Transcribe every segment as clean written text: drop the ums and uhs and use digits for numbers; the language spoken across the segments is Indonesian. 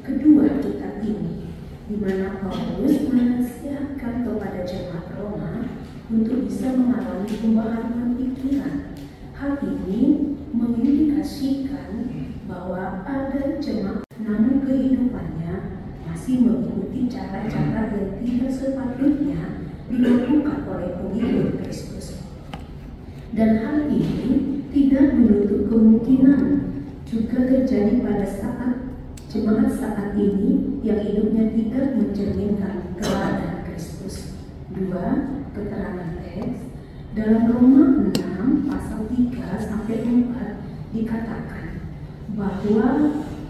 kedua kitab ini, di mana Paulus menasihatkan kepada jemaat Roma untuk bisa mengalami pembaharuan pikiran. Hal ini mengindikasikan bahwa ada jemaat namun kehidupannya masih mengikuti cara-cara yang tidak sepatutnya dilakukan oleh pengikut Kristus. Dan hal ini tidak menutup kemungkinan juga terjadi pada saat jemaat saat ini yang hidupnya tidak mencerminkan keadaan Kristus. 2. Keterangan teks dalam Roma 6 pasal 3-4 dikatakan bahwa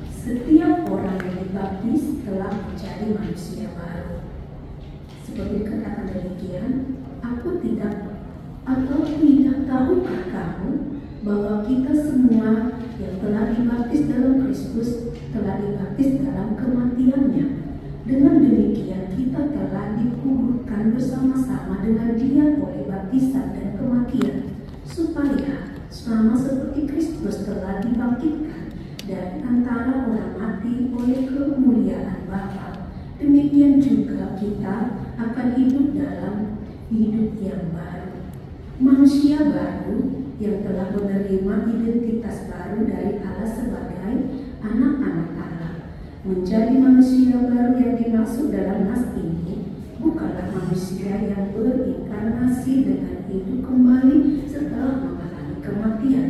setiap orang yang dibaptis telah menjadi manusia baru. Seperti dikatakan demikian, tidak tahukah kamu bahwa kita semua yang telah dibaptis dalam Kristus telah dibaptis dalam kematiannya. Dengan demikian kita telah dikuburkan bersama-sama dengan Dia oleh baptisan dan kematian, supaya sama seperti Kristus telah dibangkitkan dari antara orang mati oleh kemuliaan Bapa, demikian juga kita akan hidup dalam hidup yang baru. Manusia baru yang telah menerima identitas baru dari Allah sebagai anak-anak Allah. Menjadi manusia baru yang dimaksud dalam nas ini bukanlah manusia yang berinkarnasi dengan hidup kembali setelah mengalami kematian,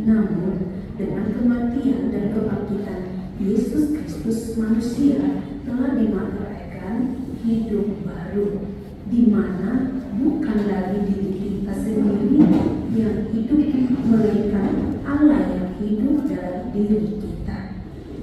namun dengan kematian dan kebangkitan Yesus Kristus manusia telah dimateraikan hidup baru, di mana bukan dari diri kita sendiri yang hidup, melainkan Allah yang hidup dalam diri kita.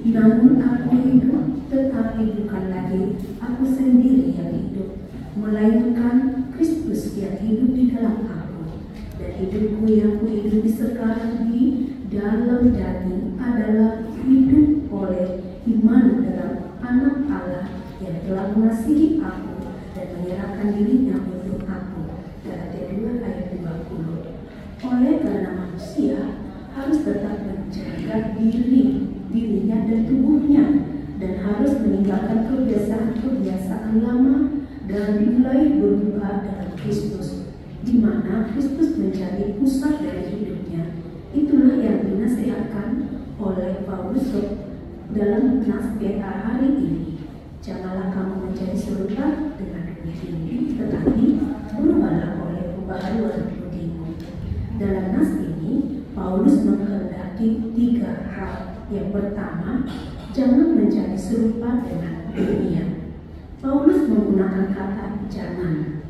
Namun aku hidup, tetapi bukan lagi aku sendiri yang hidup, melainkan Kristus yang hidup di dalam aku. Dan hidupku yang kuhidupi sekarang di dalam daging adalah hidup oleh iman dalam Anak Allah yang telah mengasihi aku dan menyerahkan dirinya untuk aku. Galatia 2 ayat 20. Oleh karena manusia harus tetap menjaga dirinya dan tubuhnya, dan harus meninggalkan kebiasaan-kebiasaan lama dan mulai berubah dalam Kristus, di mana Kristus menjadi pusat dari hidupnya. Itulah yang dinasihatkan oleh Paulus dalam nas PA hari ini. Janganlah kamu menjadi serupa dengan dunia ini, tetapi berubahlah oleh pembaharuan budimu. Dalam nas ini, Paulus menghendaki 3 hal. Yang pertama, jangan menjadi serupa dengan dunia. Paulus menggunakan kata jangan.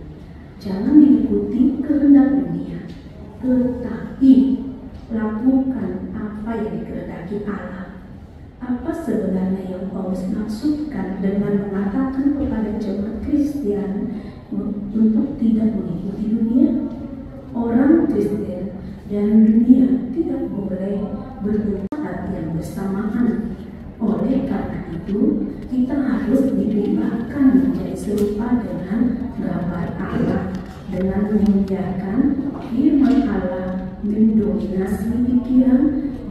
Jangan diikuti kehendak dunia, tetapi lakukan apa yang dikehendaki Allah. Apa sebenarnya yang Paulus maksudkan dengan mengatakan kepada jemaat Kristen untuk tidak mengikuti dunia? Orang Kristen dan dunia tidak boleh berbuat yang bersamaan. Oleh karena itu, kita harus diubahkan menjadi serupa dengan gambar Allah, dengan membiarkan firman Allah mendominasi pikiran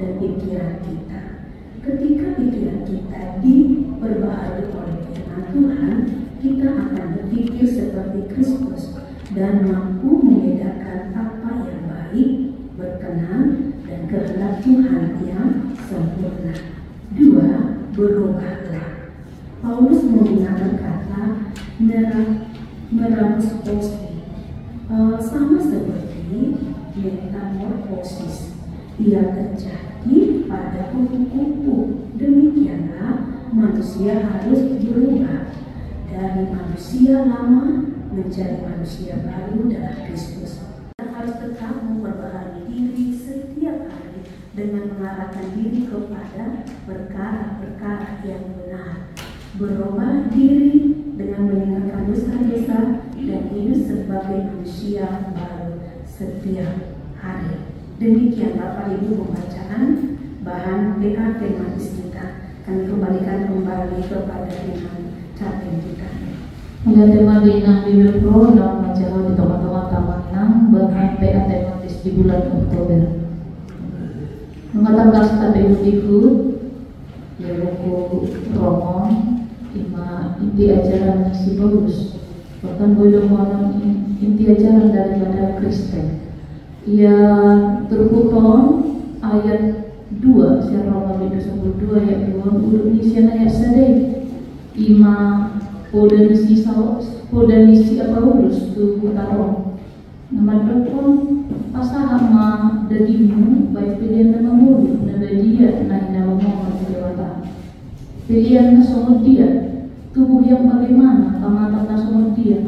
dan pikiran kita. Ketika pikiran kita diperbaharui oleh firman Tuhan, kita akan berpikir seperti Kristus dan mampu membedakan apa yang baik, berkenan, dan kehendak Tuhan yang sempurna. 2. Berubahlah. Paulus menggunakan kata metamorfosis, sama seperti metamorfosis. Ia terjadi pada kupu-kupu. Demikianlah manusia harus berubah dari manusia lama menjadi manusia baru dalam Kristus. Kita harus tetap memperbaharui diri setiap hari dengan mengarahkan diri kepada perkara-perkara yang benar. Berubah diri dengan meninggalkan dosa-dosa dan hidup sebagai manusia baru setiap hari. Demikian Bapak Ibu pembacaan bahan PA tematis kita. Kami kembalikan kembali kepada firman captain kita. Ada tema dinang bibir pro dalam majalah di teman-teman taman nang bahan PA tematis di bulan Oktober. Mengatakan kata berikut ya buku Romon ima inti ajaran si Paulus, bahkan boleh ngomong inti ajaran daripada Kristen. Ia terbuka ayat 2, Roma 22 ayat 2, Indonesia ayat 1 ima podanisi Paulus tu utara nama dokon pasahama dagingmu baik pilihan nama mulut nama dia naik nama Muhammad Dewata pilihan nasomod dia tubuh yang bagaimana kamata nasomod dia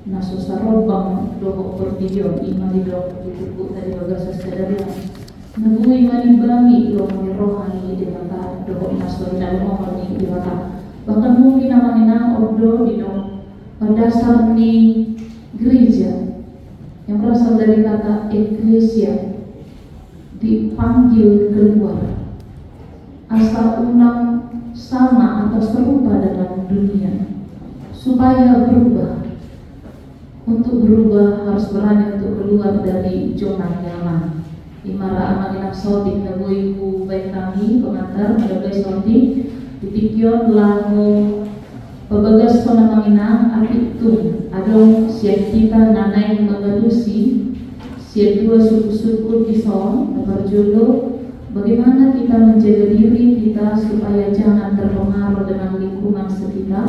naso sarobang doko portillo imani dok ditubuh dari bagasas kedarian nabu imani bangi doko rohani Dewata doko naso nama Muhammad Dewata bahkan mungkin namanya ordo di dok dasar ni gereja yang berasal dari kata eklesia dipanggil keluar asal undang sama atau serupa dengan dunia supaya berubah. Untuk berubah harus berani untuk keluar dari zona nyaman. Imara amalina sodik nabu ibu baik kami pengantar berbagai sodik dipikion lalu Pabagas kona manginang apitung adong siap kita nanay magalusi siap dua suku-suku bison berjodoh bagaimana kita menjaga diri kita supaya jangan terpengaruh dengan lingkungan sekitar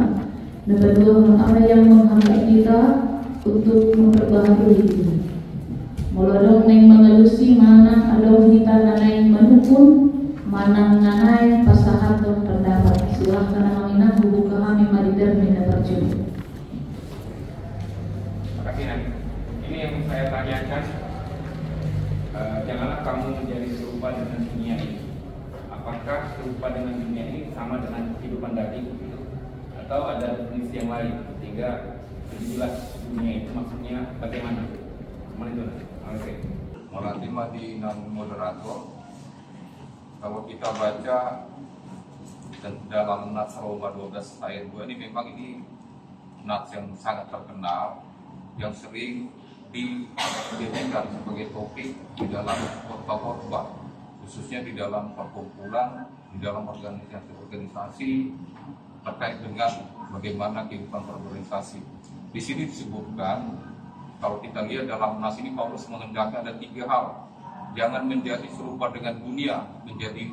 dan kedua apa yang menghambat kita untuk memperbaharui diri mulodong neng magalusi mana adong kita nanay manukun manang nanay pasahat dan pendapat silahkan manginang hubung kami marider minta berjumpa. Terima kasih Nani. Ini yang saya tanyakan, janganlah kamu menjadi serupa dengan dunia ini. Apakah serupa dengan dunia ini sama dengan kehidupan daging atau ada definisi yang lain sehingga lebih jelas dunia itu maksudnya bagaimana? Kemana itu? Oke. Melatima di moderator. Kalau kita baca dalam Nats Roma 12 ayat 2 ini memang ini Nats yang sangat terkenal yang sering dijadikan sebagai topik di dalam khotbah-khotbah khususnya di dalam perkumpulan, di dalam organisasi terkait dengan bagaimana kehidupan berorganisasi. Di sini disebutkan kalau kita lihat dalam Nats ini Paulus mengendaki ada 3 hal. Jangan menjadi serupa dengan dunia, menjadi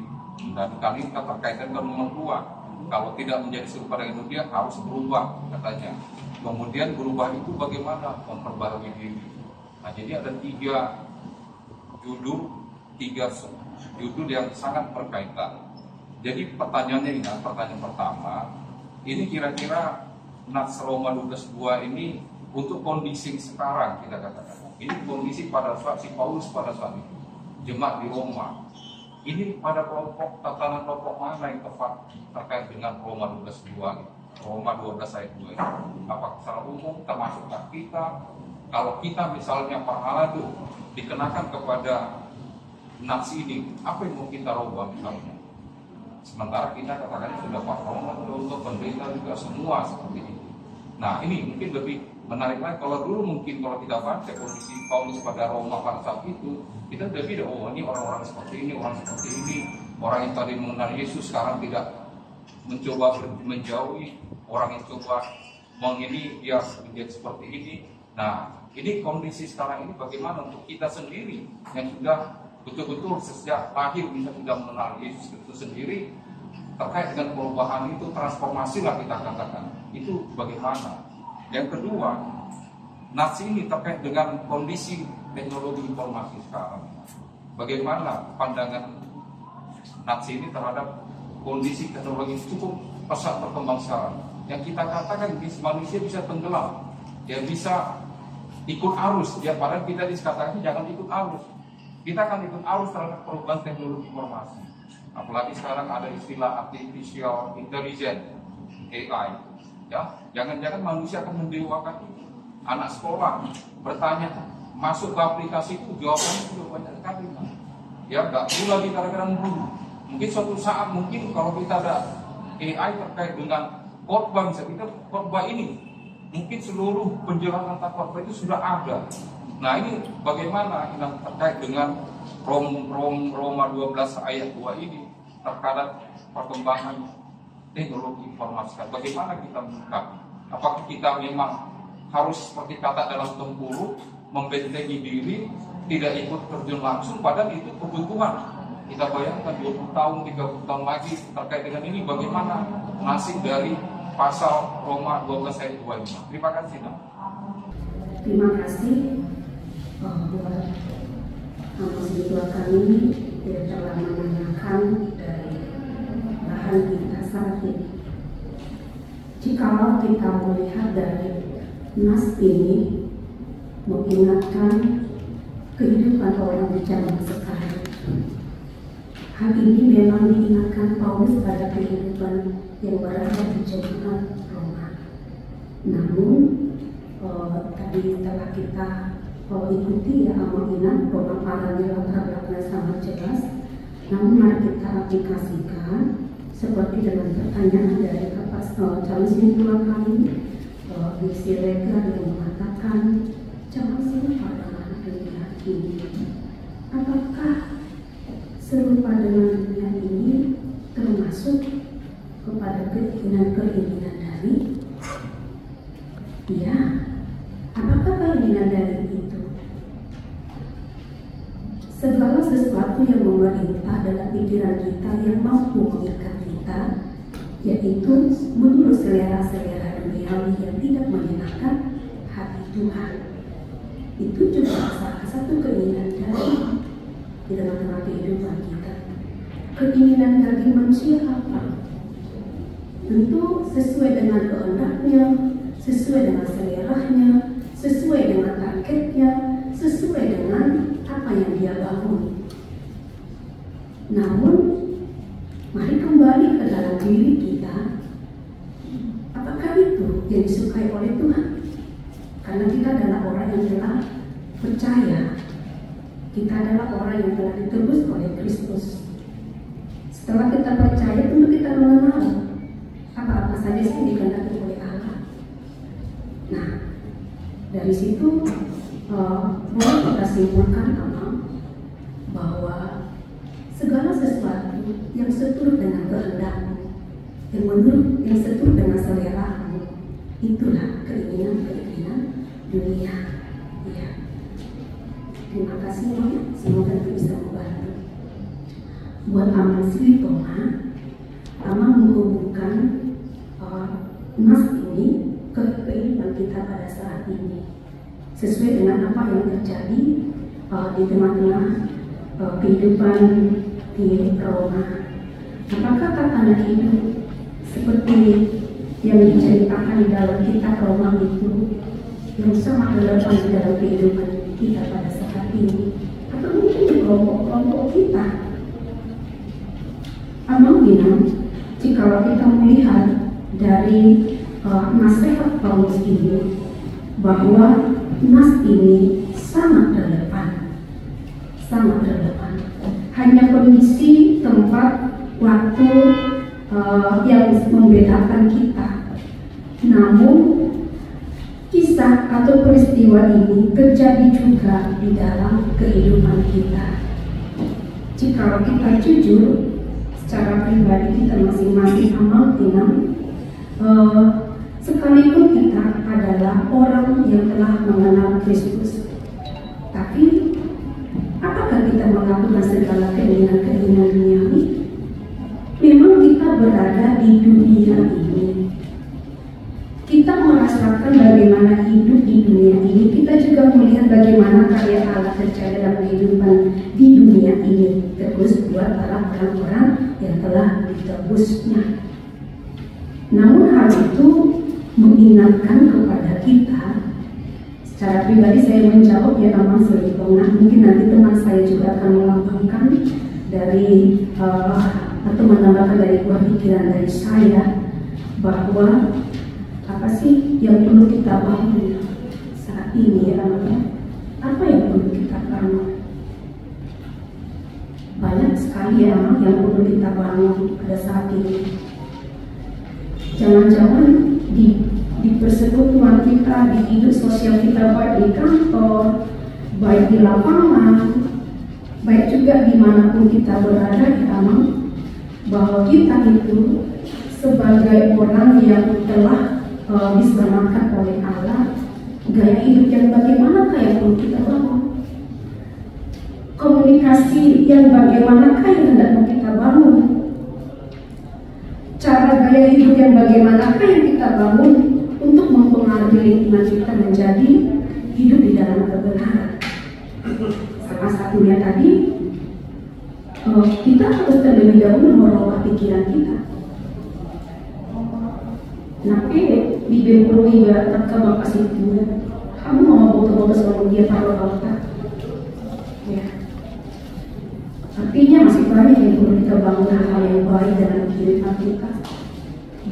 dan kali kita terkaitkan dengan nomor 2. Kalau tidak menjadi serupa dengan dunia harus berubah katanya. Kemudian berubah itu bagaimana? Memperbarui diri. Nah, jadi ada 3 judul yang sangat berkaitan. Jadi pertanyaannya ini, pertanyaan pertama, ini kira-kira Nats Roma 12:2 ini untuk kondisi sekarang kita katakan. Ini kondisi pada saat si Paulus pada saat itu. Jemaat di Roma ini pada tatanan kelompok mana yang tepat terkait dengan Roma 12:2 Roma 12 ayat 2 ini? Apakah secara umum termasuk kita? Kalau kita misalnya pahala itu dikenakan kepada Nats ini, apa yang mau kita rubah misalnya? Sementara kita katakan sudah pahala untuk pendeta juga semua seperti ini. Nah ini mungkin lebih menarik lagi kalau dulu mungkin kalau kita baca kondisi Paulus pada Roma pada saat itu kita udah beda, oh ini orang-orang seperti ini, orang seperti ini, orang yang tadi mengenal Yesus sekarang tidak mencoba menjauhi, orang yang coba mengini dia menjadi seperti ini. Nah ini kondisi sekarang ini bagaimana untuk kita sendiri yang sudah betul-betul sejak lahir kita sudah mengenal Yesus itu sendiri terkait dengan perubahan itu, transformasi lah kita katakan itu bagaimana. Yang kedua, Nats ini terkait dengan kondisi teknologi informasi sekarang. Bagaimana pandangan Nats ini terhadap kondisi teknologi cukup pesat berkembang sekarang. Yang kita katakan manusia bisa tenggelam, dia bisa ikut arus. Ya padahal kita dikatakan jangan ikut arus. Kita akan ikut arus terhadap perubahan teknologi informasi. Apalagi sekarang ada istilah artificial intelligence (AI). Ya, jangan-jangan manusia akan mendewakan itu. Anak sekolah bertanya, masuk ke aplikasi itu jawabannya sudah banyak sekali. Ya, nggak perlu lagi kadang-kadang dulu. Mungkin suatu saat mungkin kalau kita ada AI terkait dengan khotbah, kita khotbah ini, mungkin seluruh penjelasan tentang khotbah itu sudah ada. Nah ini bagaimana terkait dengan Roma 12 ayat 2 ini terhadap perkembangan teknologi informasi. Bagaimana kita menyikapi? Apakah kita memang harus seperti kata dalam tempurung, membentengi diri, tidak ikut terjun langsung, padahal itu kebutuhan. Kita bayangkan 20 tahun, 30 tahun lagi terkait dengan ini, bagaimana nasib dari pasal Roma 12 ayat 25. Terima kasih. Terima kasih buat mahasiswa kami yang telah menanyakan dari bahan kita saat ini. Jikalau kita melihat dari nas ini mengingatkan kehidupan orang di zaman sekarang, hal ini memang diingatkan Paulus pada kehidupan yang berada di jemaat Roma. Namun tadi telah kita ikuti ya amanat pemaparannya latar belakangnya sangat jelas. Namun mari kita aplikasikan seperti dengan pertanyaan dari calon simpulan kami di Siregar yang mengatakan jangan serupa dengan dunia ini. Apakah serupa dengan dunia ini termasuk kepada keinginan-keinginan dari? Ya, apakah keinginan dari itu? Segala sesuatu yang memerintah dalam pikiran kita yang mampu mengikat kita, yaitu menurut selera-selera duniawi yang tidak menyenangkan hati Tuhan. Itu juga salah satu keinginan dari di dalam kehidupan kita. Keinginan dari manusia apa? Tentu sesuai dengan kehendaknya, sesuai dengan seleranya, sesuai dengan targetnya, sesuai dengan apa yang dia bangun. Namun, mari kembali ke dalam diri kita. Apakah itu yang disukai oleh Tuhan? Karena kita adalah orang yang telah percaya. Kita adalah orang yang telah ditebus oleh Kristus. Setelah kita percaya, tentu kita mengenal apa-apa saja yang dikehendaki oleh Allah. Nah, dari situ boleh kita simpulkan bahwa segala sesuatu yang seturut dengan kehendakmu, yang seturut dengan seleramu, itulah keinginan-keinginan dunia. Ya. Terima kasih, semoga bisa membantu. Buat amal Sri Toma, amal menghubungkan nas ini ke kehidupan kita pada saat ini, sesuai dengan apa yang terjadi di tengah-tengah kehidupan di Roma. Apakah tatanan hidup seperti yang diceritakan di dalam kitab Roma itu yang sangat relevan di dalam kehidupan kita pada saat ini, atau mungkin di kelompok-kelompok kita? Mungkin jika kita melihat dari nasihat Paulus ini, bahwa nas ini sangat relevan. Hanya kondisi, tempat, waktu yang membedakan kita. Namun kisah atau peristiwa ini terjadi juga di dalam kehidupan kita. Jika kita jujur secara pribadi, kita masing-masing amal sekalipun kita adalah orang yang telah mengenal Kristus, tapi apakah kita melakukan segala keinginan-keinginan duniawi? Memang kita berada di dunia ini. Kita merasakan bagaimana hidup di dunia ini. Kita juga melihat bagaimana karya Allah terjadi dalam kehidupan di dunia ini. Terus buat para orang-orang yang telah ditebusnya. Namun hal itu mengingatkan kepada kita. Secara pribadi saya menjawab ya Amang Selipong. Mungkin nanti teman saya juga akan melambangkan dari atau menambahkan dari buah pikiran dari saya, bahwa apa sih yang perlu kita bangun saat ini ya Amang? Apa yang perlu kita bangun? Banyak sekali ya Amang yang perlu kita bangun pada saat ini. Jangan-jangan di persekutuan kita, di hidup sosial kita, baik di kantor, baik di lapangan, baik juga dimanapun kita berada, ya Amang, bahwa kita itu sebagai orang yang telah diselamatkan oleh Allah, gaya hidup yang bagaimanakah yang perlu kita bangun? Komunikasi yang bagaimanakah yang hendak kita bangun? Cara gaya hidup yang bagaimanakah yang kita bangun untuk mempengaruhi lingkungan kita menjadi hidup di dalam kebenaran? Salah satunya tadi, kita harus terlebih dahulu merubah pikiran kita. Nape bibir perlu ibarat ke bapak situ, kamu mau bawa selalu dia taruh bapak. Ya. Artinya masih banyak yang perlu kita bangun hal-hal yang baik dalam kehidupan kita.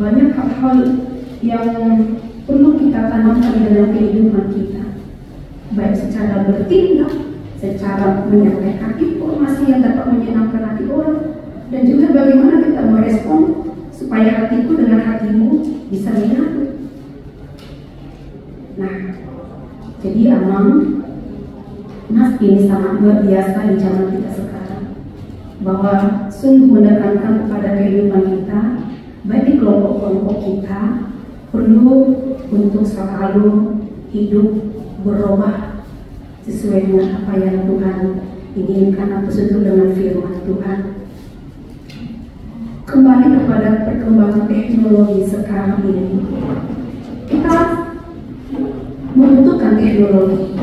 Banyak hal-hal yang perlu kita tanamkan dalam kehidupan kita, baik secara bertindak, secara menyampaikan informasi yang dapat menyenangkan hati orang, dan juga bagaimana kita merespon supaya hatiku dengan hatimu bisa menyatu. Nah, jadi Amang, Nas ini sangat luar biasa di zaman kita sekarang, bahwa sungguh menekankan kepada kehidupan kita, baik di kelompok-kelompok kita, perlu untuk selalu hidup berubah sesuai dengan apa yang Tuhan inginkan atau sesuai dengan firman Tuhan. Kembali kepada perkembangan teknologi sekarang ini, kita membutuhkan teknologi,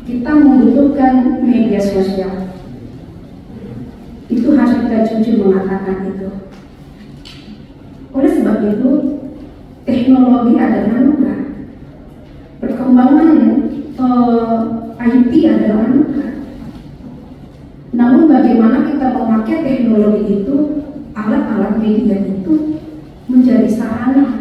kita membutuhkan media sosial. Itu harus kita jujur mengatakan itu. Oleh sebab itu, teknologi adalah anugerah. Perkembangan IT adalah anugerah. Namun bagaimana kita memakai teknologi itu, alat-alat media itu menjadi sarana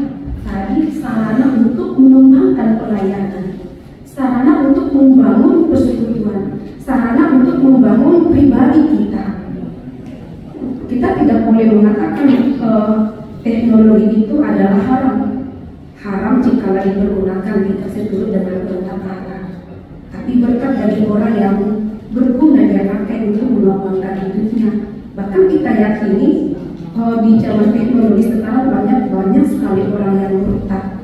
untuk mengembangkan pelayanan, sarana untuk membangun persekutuan, sarana untuk membangun pribadi kita. Kita tidak boleh mengatakan teknologi itu adalah haram jika dipergunakan tidak seturut dengan perintah Allah. Tapi berkat bagi orang yang berguna dia pakai untuk mengembangkan hidupnya. Bahkan kita yakini di zaman teknologi sekarang banyak sekali orang yang murtad,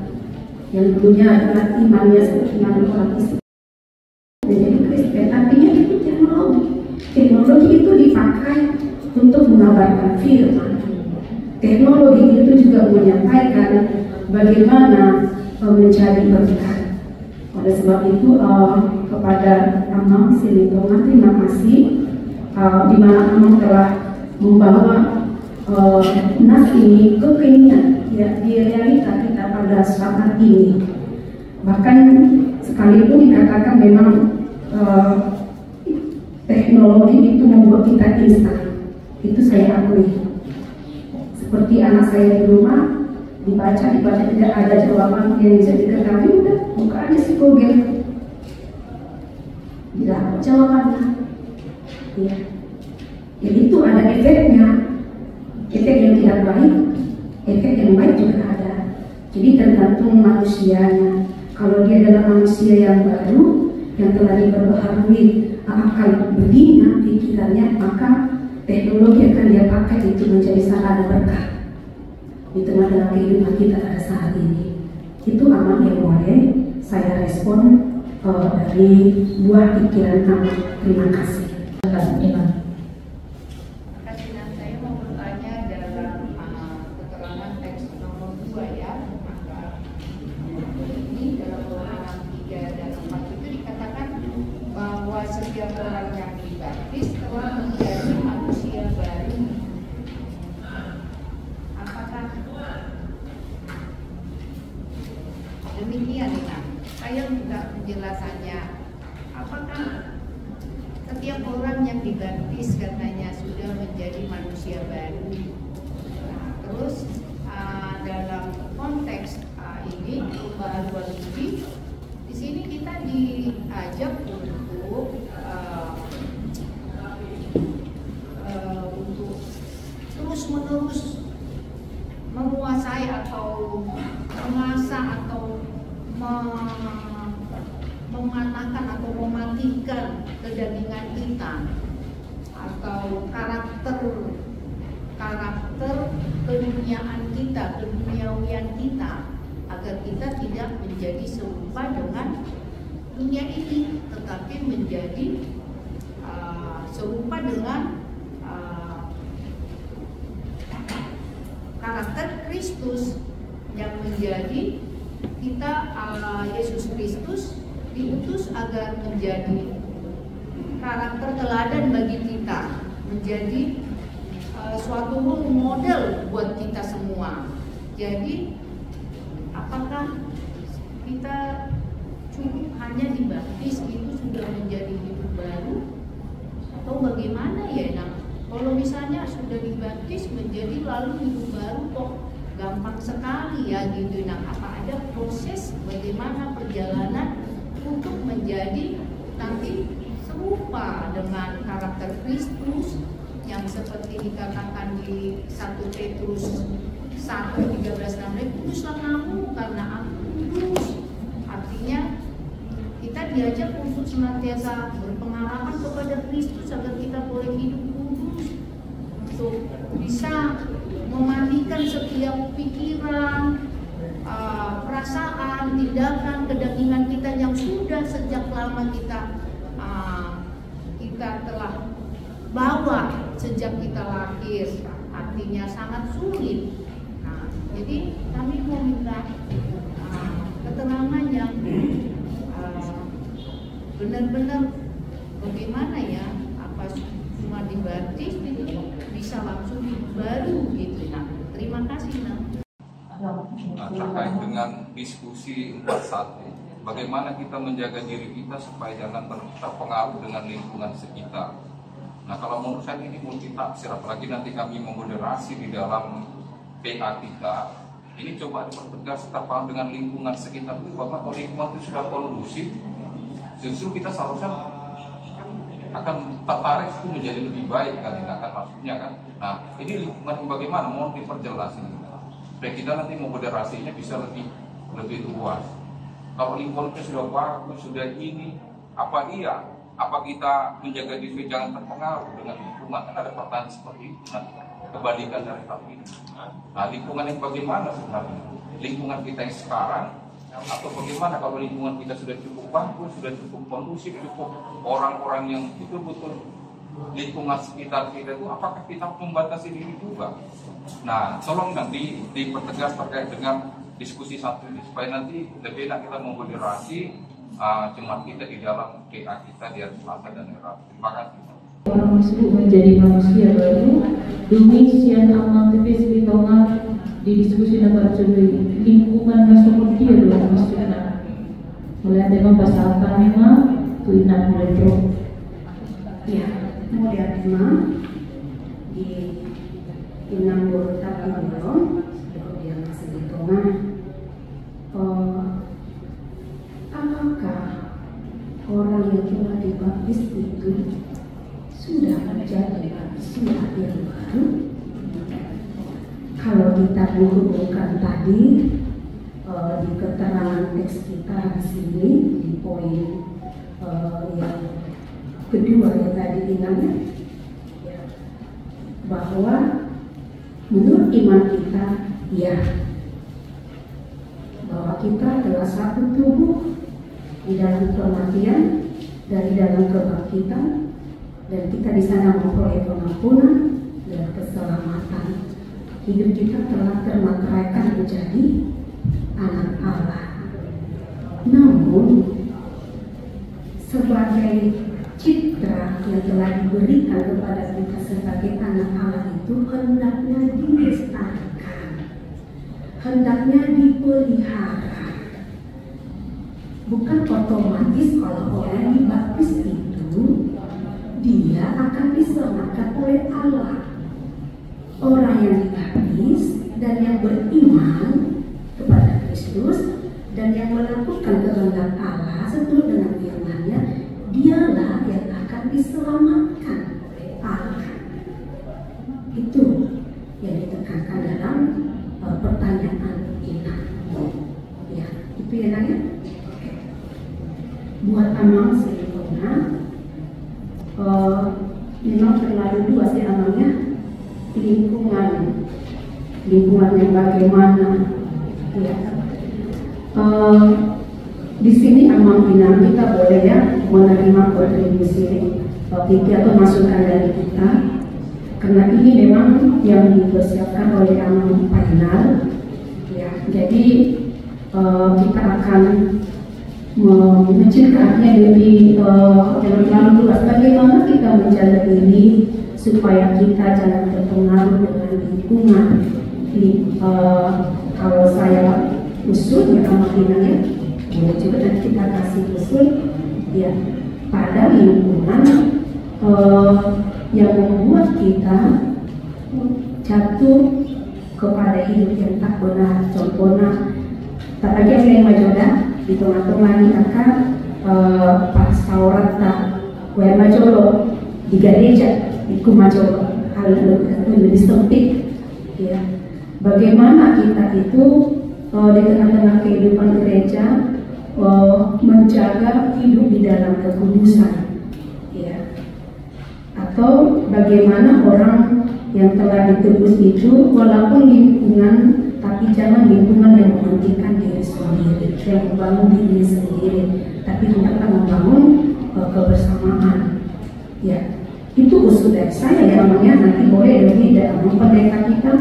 yang dulunya adalah imannya seperti orang Islam menjadi Kristen. Artinya itu teknologi itu dipakai untuk mengabarkan firman. Teknologi itu juga menyampaikan bagaimana menjadi berkat. Oleh sebab itu kepada Amang Silitonga terima kasih di mana Amang telah membawa Nas ini kekinian ya, di realita kita pada saat ini. Bahkan sekalipun dikatakan memang teknologi itu membuat kita instan, itu saya akui. Seperti anak saya di rumah, dibaca tidak ada jawaban yang bisa diketahui, udah buka aja si Google, tidak jawabannya. Ya, jadi itu ada efeknya, efek yang tidak baik, efek yang baik juga ada. Jadi tergantung manusianya. Kalau dia adalah manusia yang baru, yang telah diperbaharui akal budinya, pikirannya, maka teknologi akan dia pakai itu menjadi sarana berkah di tengah dalam kehidupan kita pada saat ini. Itu amat yang boleh saya respon dari buah pikiran Amang. Terima kasih. Iman. Saya mau bertanya dalam keterangan teks nomor 2 ya, maka ini dalam Ulangan 3 dan 4 itu dikatakan bahwa setiap orang yang dibaptis telah menjadi manusia baru. Apakah demikian ya? Saya minta penjelasannya. Apakah setiap orang yang dibaptis katanya sudah menjadi manusia baru? Nah, terus dalam konteks ini pembaharuan ini, di sini kita diajak untuk terus-menerus menguasai atau mengasah atau mematahkan atau mematikan kedagingan kita atau karakter karakter keduniaan kita, keduniawian kita, agar kita tidak menjadi serupa dengan dunia ini, tetapi menjadi serupa dengan karakter Kristus yang menjadi kita. Yesus Kristus diutus agar menjadi karakter teladan bagi kita, menjadi suatu role model buat kita semua. Jadi apakah kita cukup hanya dibaptis itu sudah menjadi hidup baru, atau bagaimana ya? Nah, kalau misalnya sudah dibaptis menjadi lalu hidup baru kok gampang sekali ya gitu. Nah, apa ada proses bagaimana perjalanan untuk menjadi nanti serupa dengan karakter Kristus yang seperti dikatakan di 1 Petrus 1:13-16, kuduslah kamu karena aku kudus. Artinya kita diajak untuk senantiasa berpengharapan kepada Kristus agar kita boleh hidup kudus, untuk bisa memandikan setiap pikiran, perasaan, tindakan, kedagingan kita yang sudah sejak lama kita telah bawa sejak kita lahir. Artinya sangat sulit. Nah, jadi kami mau minta keterangan yang benar-benar bagaimana ya, apa cuma dibaptis itu bisa langsung hidup baru gitu. Nah, terima kasih. Nah, terkait dengan diskusi 41, bagaimana kita menjaga diri kita supaya jangan terpengaruh dengan lingkungan sekitar. Nah, kalau menurut saya ini multitafsir, apalagi nanti kami memoderasi di dalam PA kita, ini coba dipertegas terpaham dengan lingkungan sekitar itu, bahwa kalau lingkungan itu sudah kondusif, justru kita seharusnya akan tertarik itu menjadi lebih baik kan, akan maksudnya kan. Nah, ini lingkungan bagaimana mau diperjelas ini, supaya kita nanti moderasinya bisa lebih luas. Kalau lingkungannya sudah bagus, sudah ini, apa kita menjaga diri jangan terpengaruh dengan lingkungan? Kan ada pertanyaan seperti itu. Nah, kebalikan dari hal ini. Nah, lingkungan yang bagaimana sebenarnya? Lingkungan kita yang sekarang, atau bagaimana kalau lingkungan kita sudah cukup bagus, sudah cukup kondusif, cukup orang-orang yang betul-betul lingkungan sekitar kita itu, apakah kita membatasi diri juga? Nah, tolong nanti dipertegas terkait dengan diskusi satu ini, supaya nanti lebih enak kita memoderasi jemaat kita di dalam PA kita di hari Selasa dan Rabu. Terima kasih. Orang tersebut menjadi manusia baru. Demikian amal tipis ditongat di diskusi dapat jadi lingkungan seperti dia dalam maksudnya. Mulai dengan pasal 5 tu 60. Ya, kemudian 5 di 60 tahun belum, kemudian masih ditongat. Apakah orang yang telah dibaptis itu sudah menjadi manusia yang baru? Kalau kita menghubungkan tadi di keterangan teks kita di sini di poin yang kedua yang tadi ingatnya, ya, bahwa menurut iman kita, ya, bahwa kita adalah satu tubuh di dalam kematian dan di dalam kebangkitan, dan kita di sana memperoleh pengampunan dan keselamatan. Hidup kita telah termateraikan menjadi anak Allah. Namun sebagai citra yang telah diberikan kepada kita sebagai anak Allah itu hendaknya dilestarikan, hendaknya dipelihara. Bukan otomatis kalau orang dibaptis itu dia akan diselamatkan oleh Allah. Orang yang dibaptis dan yang beriman kepada Kristus dan yang melakukan kehendak Allah seturut dengan firman-Nya, dialah yang akan diselamatkan oleh Allah. Itu yang ditekankan dalam pertanyaan ini. Ya, itu ya nanya. Buat amal sempurna, memang terlalu luas ya amalnya. lingkungan yang bagaimana ya. Di sini Amang Pinang kita boleh ya menerima kontribusi atau masukan dari kita, karena ini memang yang dipersiapkan oleh Amang Pinang ya. Jadi kita akan menceritakannya lebih dalam luas bagaimana kita menjaga ini supaya kita jangan terpengaruh dengan lingkungan. Kalau saya usul ya Amang Pinang ya, boleh juga nanti kita kasih usul ya pada lingkungan yang membuat kita jatuh kepada hidup yang tak benar. Contohnya tak lagi yang majoda di tengah-tengah ini akan pas Taurat tak kue majolo di gereja di kumajolo hal lebih sempit ya. Bagaimana kita itu di tengah-tengah kehidupan gereja menjaga hidup di dalam kekudusan ya. Atau bagaimana orang yang telah ditebus itu walaupun lingkungan, tapi jangan lingkungan yang mementingkan diri sendiri, yang membangun diri sendiri, tapi hendaklah membangun kebersamaan ya. Itu usul dari saya ya namanya. Nanti boleh lebih dalam pendeta kita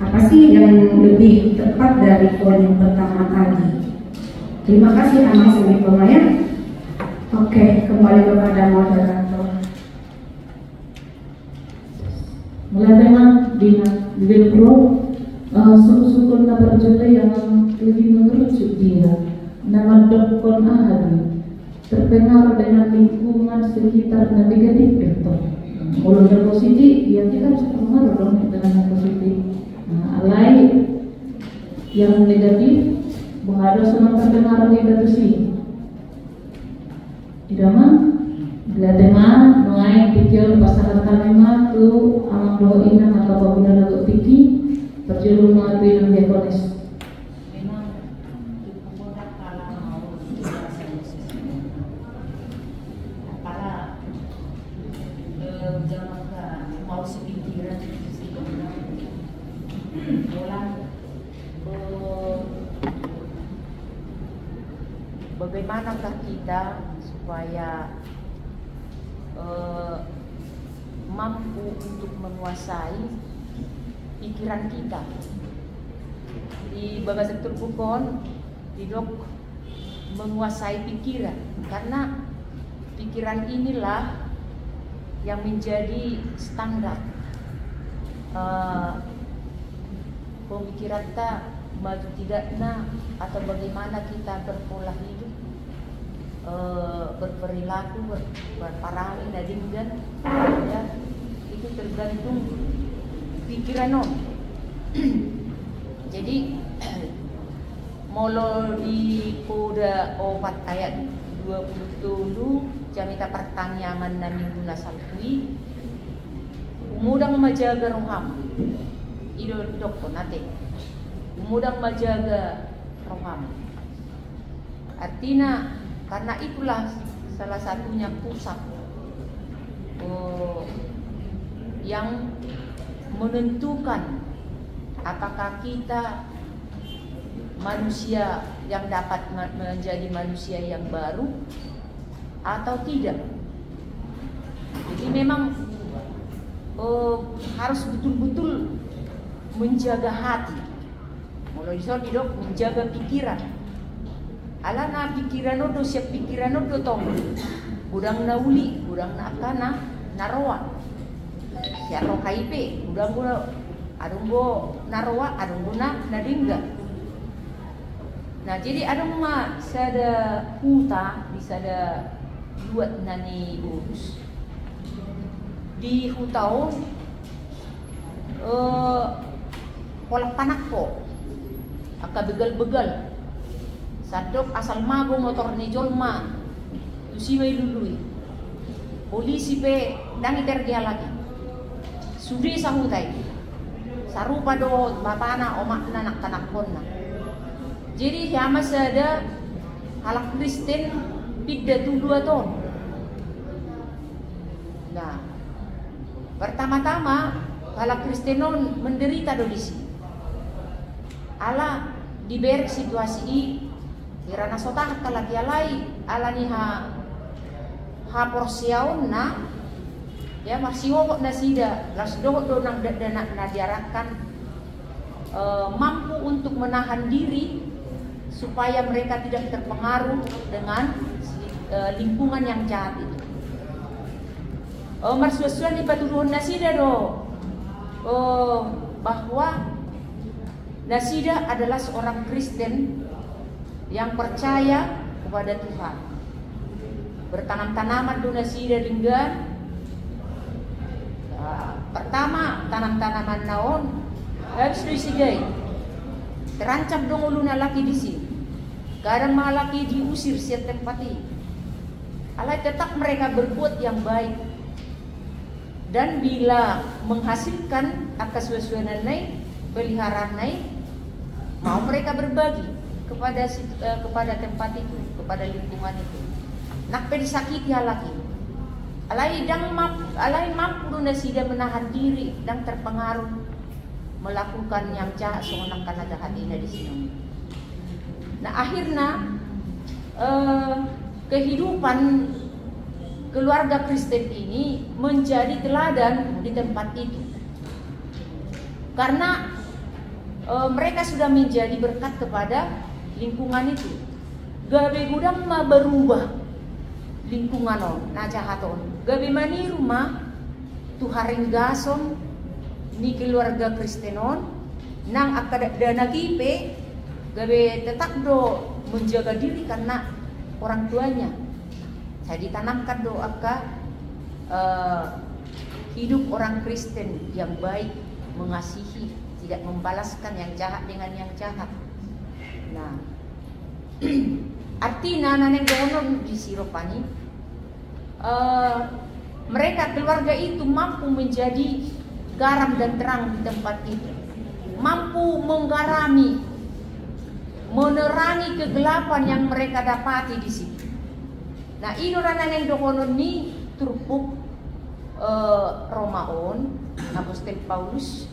apa sih yang lebih tepat dari poin yang pertama tadi. Terima kasih Amang Semi Pemayan. Oke, kembali kepada moderator. Mulai memang di Pro suku-suku berjuta yang lebih mengerucut dia nama dokon ahadi terpengaruh dengan lingkungan sekitar dan negatif itu. Kalau yang positif, ya kita harus terpengaruh dong dengan yang positif. Alai yang negatif, bahada sama terpengaruh negatif sih. Tidak mah, bila tema mengenai pikir pasangan kami mah tu amang doa ina atau apabila lagu pikir berjulur mah tu yang diakonis. Bagaimanakah kita supaya mampu untuk menguasai pikiran kita? Di bahasa Turbukon, didok menguasai pikiran, karena pikiran inilah yang menjadi standar pemikiran kita maju tidaknya atau bagaimana kita berpola hidup, berperilaku, berparami dan ya, itu tergantung pikiran on. Jadi molo di Koda 4 ayat 20 jamita pertanyaan na minggu na salpui umudang majaga roham idol doktor nate umudang majaga roham, artinya karena itulah salah satunya pusat yang menentukan apakah kita manusia yang dapat menjadi manusia yang baru atau tidak. Jadi memang harus betul-betul menjaga hati. Mulai dok menjaga pikiran. Alana pikiran do siap pikiran do tong. Udang nauli, udang nakana, naroa. Siap ro KIP, udang guna adunggo naroa, adunggo na nadingga. Nah, jadi adung ma sada huta bisa ada buat nani urus. Di hutau pola panak po. Aka begal-begal. Sadok asal mago motor ni jolma. Tusimay lului. Polisi pe dangi tergia lagi. Sudi sa hutai. Sarupa do bapana omak na naktanakpon na. Jadi sama ada halak Kristen pidda tu 2 tahun. Nah, Pertama-tama kalau Kristenon menderita do di sini. Ala diber situasi irana sotah kala tialai ala ni ha porsiaun na ya masih wok na sida las do nang dana na diarahkan mampu untuk menahan diri supaya mereka tidak terpengaruh dengan lingkungan yang jahat itu. Marsuasuan di paturuhun nasida do bahwa nasida adalah seorang Kristen yang percaya kepada Tuhan. Bertanam-tanaman do nasida dengan pertama tanam-tanaman naon harus disidai. Terancam dong uluna laki di sini. Kadang malah laki diusir siat tempati. Alai tetap mereka berbuat yang baik. Dan bila menghasilkan akas wesuanan naik, peliharaan naik, mau mereka berbagi kepada tempat itu, kepada lingkungan itu. Nak disakiti laki. Alai mampu nasida menahan diri dan terpengaruh melakukan yang jahat seorang karena jahatnya di sini. Nah akhirnya kehidupan keluarga Kristen ini menjadi teladan di tempat itu, karena mereka sudah menjadi berkat kepada lingkungan itu. Gabe gudang ma berubah lingkungan on, na jahaton. Gabe mani rumah tuharing gason ni keluarga Kristenon nang akada dana kipe gabe tetap do menjaga diri karena orang tuanya. Saya ditanamkan do akka hidup orang Kristen yang baik, mengasihi, tidak membalaskan yang jahat dengan yang jahat. Nah, artinya naneng donon di Siropani mereka keluarga itu mampu menjadi garam dan terang di tempat itu, mampu menggarami, menerangi kegelapan yang mereka dapati di situ. Nah, inoranan yang dohonon ni turpuk Romaon, Apostol Paulus,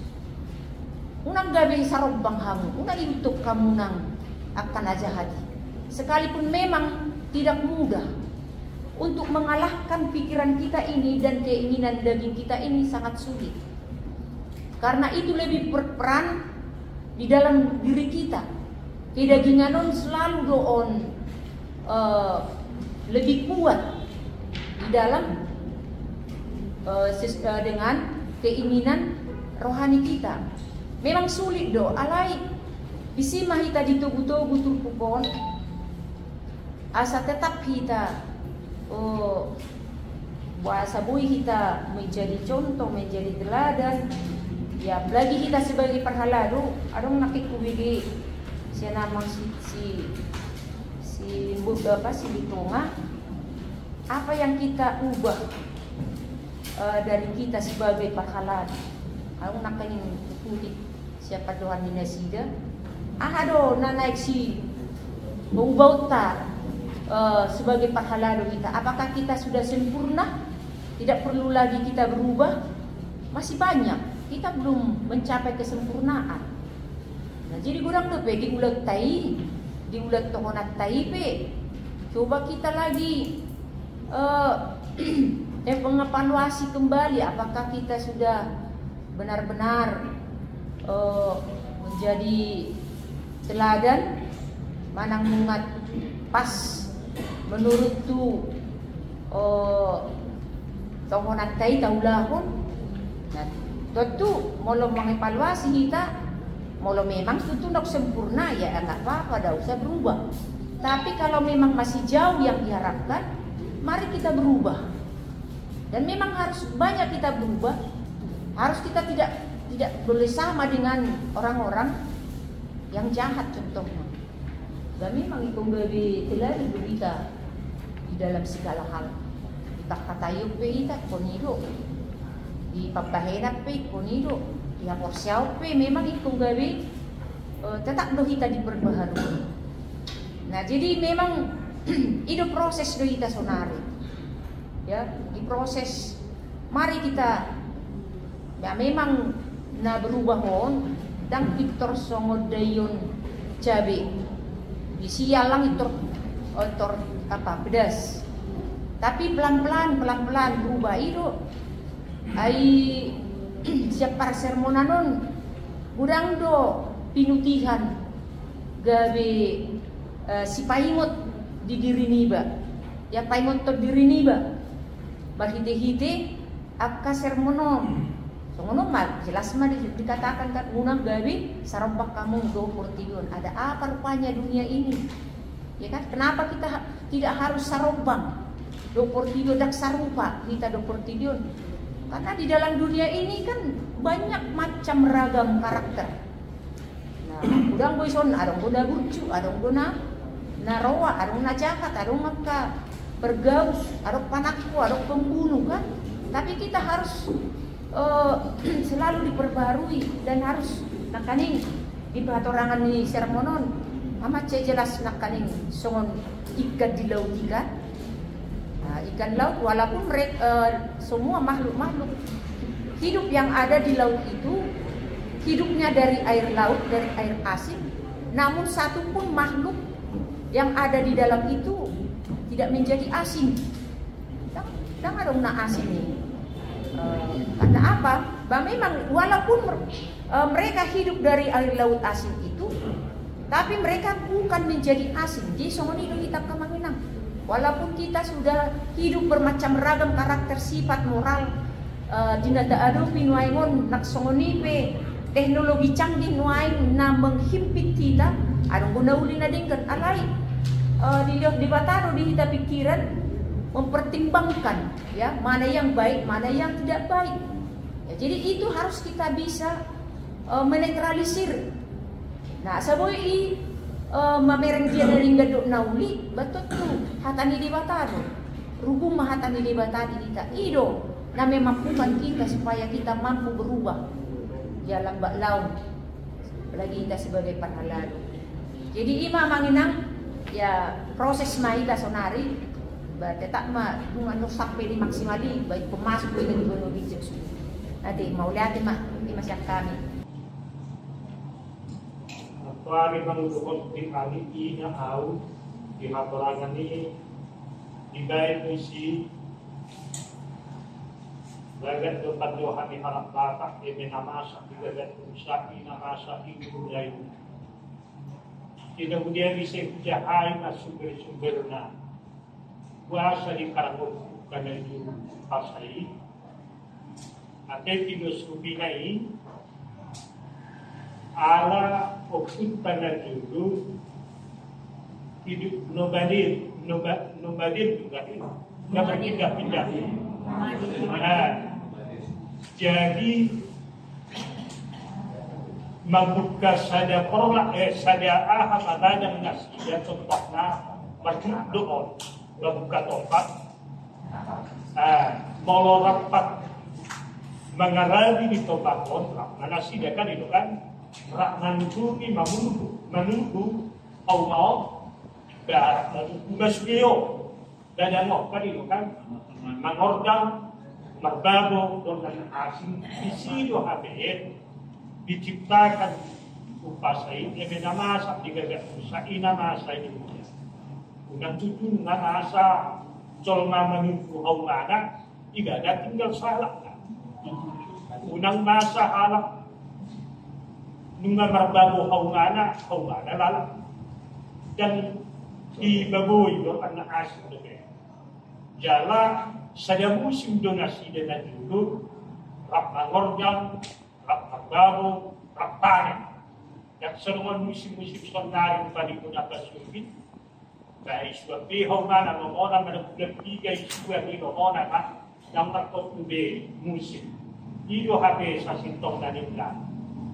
unang gabi sarobang hamu, unang iutuk kamu nang akan aja hati. Sekalipun memang tidak mudah untuk mengalahkan pikiran kita ini dan keinginan daging kita ini sangat sulit. Karena itu lebih berperan di dalam diri kita. Kedaginganon selalu doon lebih kuat di dalam dengan keinginan rohani kita. Memang sulit do, alai bisi mah kita ditugu-tugu turpukon asa tetap kita bahasa bui kita menjadi contoh, menjadi teladan. Ya, apalagi kita sebagai perhalado, adong nakikubigi siya namang si Bitonga, apa yang kita ubah dari kita sebagai perhalado. Adong nakaning putik siapa dohan ni nasida. Ahado na naik si ubah ta sebagai perhalado kita. Apakah kita sudah sempurna? Tidak perlu lagi kita berubah? Masih banyak. Kita belum mencapai kesempurnaan. Nah, jadi kurang tuh di ulat tai, di ulat tohonat tai pe. Coba kita lagi mengevaluasi kembali apakah kita sudah benar-benar menjadi teladan manang mungat pas menurut tu tohonat tai taulahon. Nah, tentu molo mengevaluasi kita, molo memang tentu nak sempurna ya enggak apa-apa, dah usah berubah. Tapi kalau memang masih jauh yang diharapkan, mari kita berubah. Dan memang harus banyak kita berubah. Harus kita tidak boleh sama dengan orang-orang yang jahat contohnya. Dan memang itu gabi telari kita di dalam segala hal. Kita katayog pe kita konido. Di papahenat pe konido, di haporsiaw pe memang ikong gabi tetap do kita diperbaharui. Nah, jadi memang itu proses do kita sonari. Ya, di proses mari kita Ya memang na berubah hon dan Victor Songodayon cabe. Bisi yalang itu apa pedas. Tapi pelan-pelan berubah itu. Ai siapa sermonanon udang do pinutihan gabe si paingot di diri niba. Ya paingot to diri niba. Bahite-hite akka sermonon. So ngono mal jelas mah dikatakan kan unang gabe sarompak kamu do portion. Ada apa rupanya dunia ini? Ya kan? Kenapa kita tidak harus sarombang? Do portion dak sarupa kita do portion. Karena di dalam dunia ini kan banyak macam ragam karakter. Nah, udang boison adong guna burcu, adong guna narawa, adong na jahat, adong maka bergaus, adong panakku, adong pembunuh kan. Tapi kita harus selalu diperbarui dan harus nakaning di patorangan ni sermonon amat jelas nakaning songon ikan di laut ikan. Nah, ikan laut walaupun mereka semua makhluk-makhluk hidup yang ada di laut itu hidupnya dari air laut, dari air asin. Namun satu pun makhluk yang ada di dalam itu tidak menjadi asin. Dan ada na asin ini. Karena apa? Bah memang walaupun mereka hidup dari air laut asin itu, tapi mereka bukan menjadi asin. Jadi songoni kita kemanginang. Walaupun kita sudah hidup bermacam ragam karakter sifat moral, dinada ado pinuaingon nak songonipe teknologi canggih nuain na menghimpit kita, adong guna uli na dingkan alai di bataro di kita pikiran mempertimbangkan ya mana yang baik, mana yang tidak baik. Ya, jadi itu harus kita bisa menetralisir. Nah, saboi mamereng dia dari gadok nauli, betul tu hatani di bataro. Rubung mahatani di batadi kita. Ido na memampukan kita supaya kita mampu berubah. Ya lambak laun. Lagi kita sebagai panalalu. Jadi ima manginang ya proses maida sonari tetap mah ano sampai di maksimali baik pemasok itu di bono bijak. Nanti mau lihat mak di masyarakat kami. Kami mengutuk di kami ini au di hatorangan ini dibayar misi bagat tempat dohani harap batak demi namasa dibagat usaki namasa ibu lain. Kemudian bisa jahai sumber-sumberna kuasa di karangun karena itu pasai ate filosofi nai ala okut pada dulu hidup nobadir juga itu nggak pindah jadi membuka saja korla saja aham ada yang ngasih ya contohnya berdoa membuka tempat mau rapat mengarali di tempat kontrak mana sih dia kan itu kan rak menunggu menunggu mau masbio dan yang apa itu kan mengordang merbabo dengan asing di sini habis diciptakan upasai beda masa digagas usaina masa ini dengan tujuh dengan asa colma menunggu haulana tidak ada tinggal salah unang masa halak nunga marbabu haulana lalang dan dibabui karena asing jala saya musim donasi dengan dulu rak mangorjang rak marbabu rak panen yang seruan musim-musim sonari pada gunakan syukur dahil suapi hauna na mamona managulap bigay suwa ni mamona ka ng nakotube musim. Iyo habe sa sintong na nila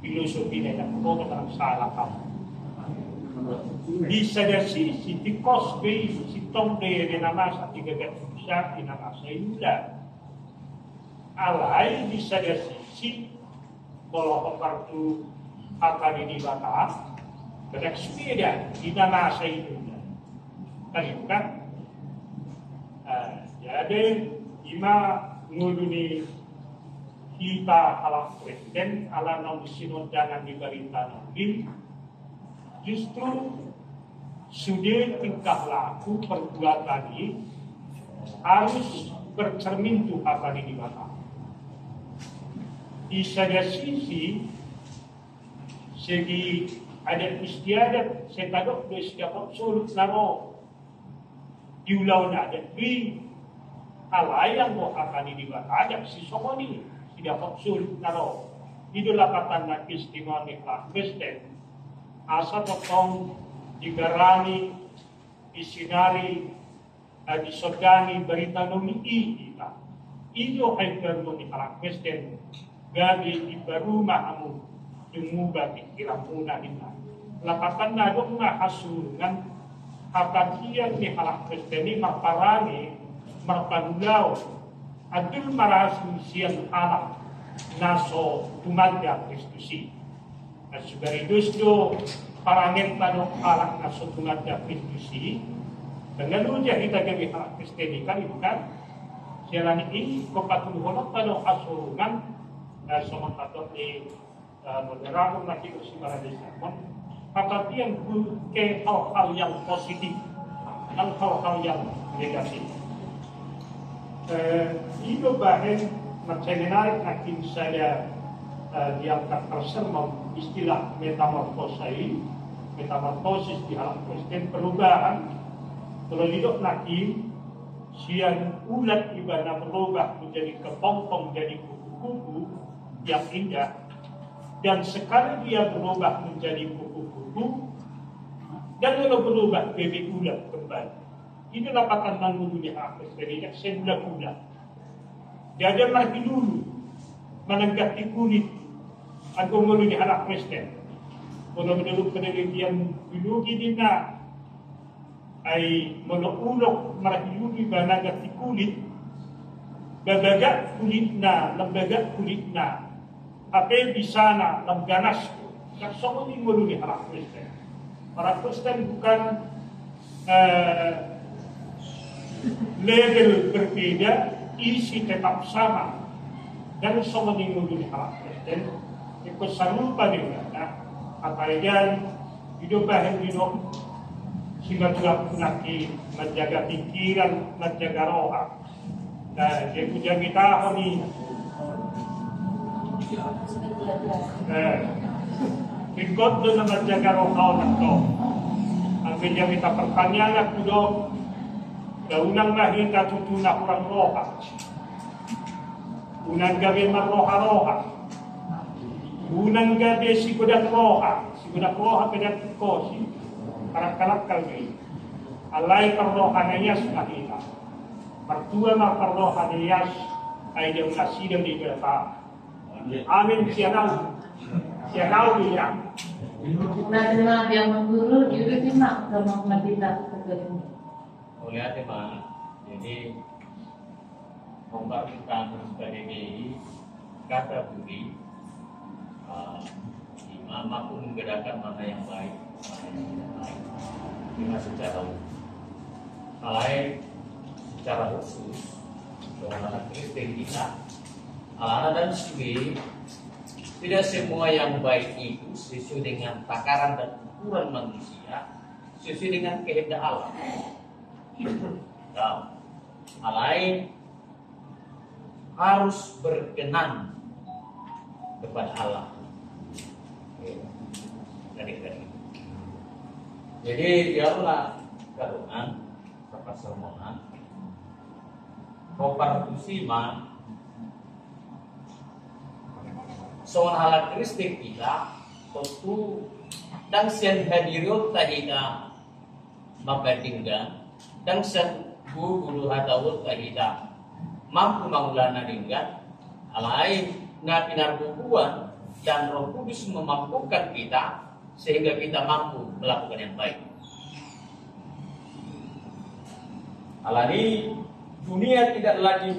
filosofi nila kung ang sala ka. Bisa na si tikos be sintong de namas at igagat siya inamasa nila. Alay bisa na si kalau kartu apa di bata kedak sepeda inamasa nila. Kan? Jadi ima nguduni kita ala presiden, ala nom sinundangan di berita nabi, justru sudah tingkah laku perbuatan ini harus bercermin tuh apa di mata. Di sana sisi segi adat istiadat saya tahu do setiap absolut naro diulau adat di alai yang mau akan di mata adat si somoni tidak absolut naro itulah kata nak istimewa nikah Kristen asa potong digarani disinari disodani berita nomi kita iyo ay perlu ni para Kristen gabi di barumah amu dumuga pikiran muna kita lapatan na dong na hasulungan kapatian ni para Kristen ni marparani marpanulaw adul marasin siyang alam naso tumanda Kristusi at subaridus do parangin tanong alam naso tumanda Kristusi dengan ujian kita gabi para Kristen ni kan itu kan siaran ini kepatuhan tanong hasulungan sama kata ni moderator lagi bersama desa kapatian ke hal-hal yang positif dan hal-hal yang negatif. Itu bahan macam menarik hakim saya diangkat bersama istilah metamorfosis di alam Kristen perubahan. Kalau hidup hakim siang ulat ibadah berubah menjadi kepompong jadi kupu-kupu yang indah dan sekali dia berubah menjadi kupu-kupu dan kalau berubah bebek ulat kembali. Ini dapatan nanggunya apa sebenarnya sebulan-bulan. Dia lagi dulu menegati kulit atau melalui anak Kristen. Kalau menurut penelitian biologi dina ay melulok merahiyuni menegati kulit babagak kulit na apa di sana lemganas yang semua ini melalui anak Kristen. Para Kristen bukan level berbeda, isi tetap sama dan semua melalui anak Kristen. Ikut sarupa dengan apa yang hidup bahan hidup sehingga juga punaki menjaga pikiran, menjaga roh. Nah, dia punya kita ini ikut dengan menjaga roh kau nakto. Ambil yang kita pertanyaan kudo daunang mahita tutuna kurang roha. Unang gabi maroha-roha. Unang gabi si kudat roha pedat kosi. Karak-karak kalbi. Alay perrohanayas mahita. Pertua perrohanayas ay dia kasih di berapa. Amin sianau dia. Nah, terima yang mengguru juga simak sama madita tergabung. Oleh tema, jadi memperhatikan sebagai kata budi, mampu membedakan mana yang baik, mana yang tidak baik. Dengan secara lain, secara khusus, orang Kristen kita, anak dan istri, tidak semua yang baik itu sesuai dengan takaran dan ukuran manusia, sesuai dengan kehendak Allah. Nah, hal lain harus berkenan kepada Allah. Jadi biarlah kadungan perpasermonan kopartusima soal hal Kristik kita tentu dan sian hadirin tahida membandingkan dan sian guru hatawut tahida mampu mengulana dengan lain na pinarbukuan dan Roh Kudus memampukan kita sehingga kita mampu melakukan yang baik. Alani dunia tidak lagi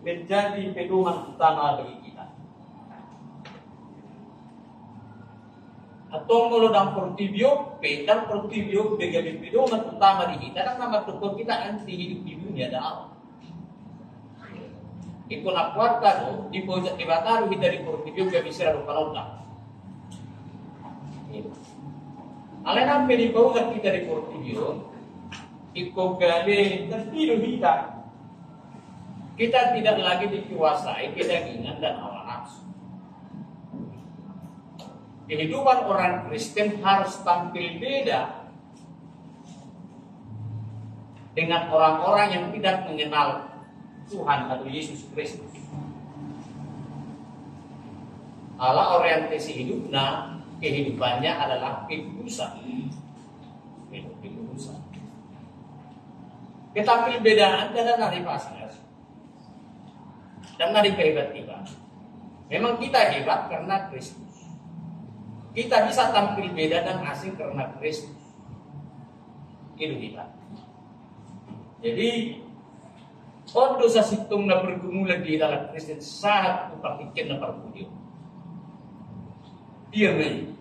menjadi pedoman utama bagi kita. Atau kalau dalam pertibio, pedang pertibio menjadi pedoman utama di kita, karena nama kita nanti hidup di dunia ada Allah. Iko nakuata do di pojok di Bataru kita di Portibio gak bisa lalu panota. Alai nampe di pojok kita di Portibio, iko gale tertidur kita tidak lagi dikuasai kedagingan dan hawa nafsu. Kehidupan orang Kristen harus tampil beda dengan orang-orang yang tidak mengenal Tuhan atau Yesus Kristus. Allah orientasi hidupnya, kehidupannya adalah kekudusan. Ketampil bedaan dan dari pasar dan dari kehebatan. Memang kita hebat karena Kristus. Kita bisa tampil beda dan asing karena Kristus. Itu kita. Jadi, odo sa situng na bergumulan di dalam Kristen saat upatikin na perbudio. Dia may.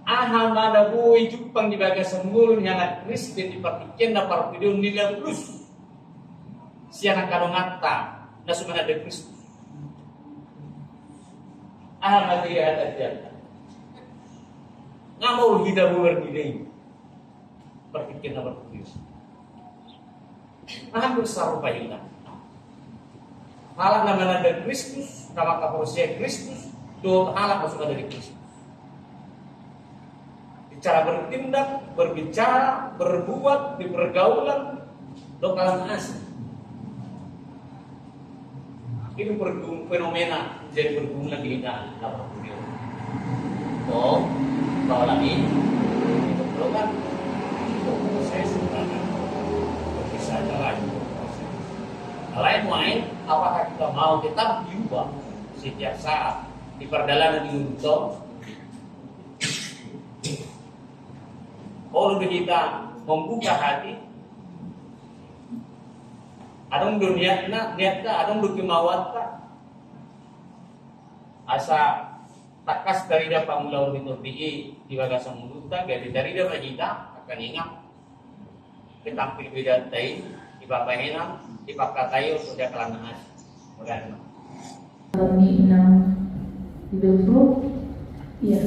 Aha mana buhay jupang di baga semul yang Kristen di patikin na perbudio nila lulus. Siya nakalungata na sumanad ng Kristus. Aha malihat aja. Nga mau kita berdiri. Berpikir na berpikir. Hampir serupa juga. Malah nama dari Kristus, nama kapolsek Kristus, doa Allah masuk dari Kristus. Cara bertindak, berbicara, berbuat, di pergaulan, doa asli. Ini fenomena jadi berguna di kita dalam dunia. Oh, kalau lagi itu perlu kan proses sebenarnya bisa jalan proses. Lain main, apakah kita mau tetap diubah setiap saat di perjalanan di untuk kalau kita membuka hati. Adong niatna adong kemauan ka asa takas dari da pamulaw nito di bagasang muluta gadi dari da kita akan ingat ketampil beda tay ipapahinam ipakatayo sudah kelanaan magana kami enam di Belfro ya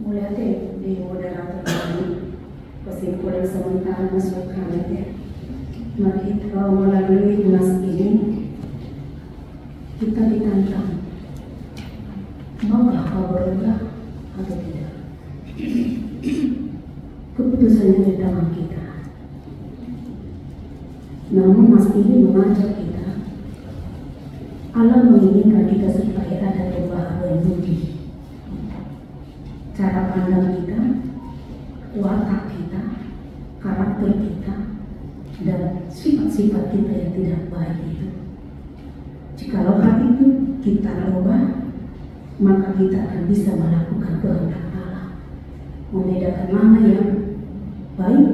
mulai di moderator ini kesimpulan sementara masuk kanan. Mari melalui kelas ini kita ditantang, maukah kau berubah atau tidak? Keputusannya di tangan kita. Namun mas ini mengajak kita. Allah menginginkan kita supaya ada perubahan budi. Cara pandang kita, watak kita, karakter kita, dan sifat-sifat kita yang tidak baik itu. Jikalau hal itu kita ubah, maka kita akan bisa melakukan kehendak Allah, membedakan mana yang baik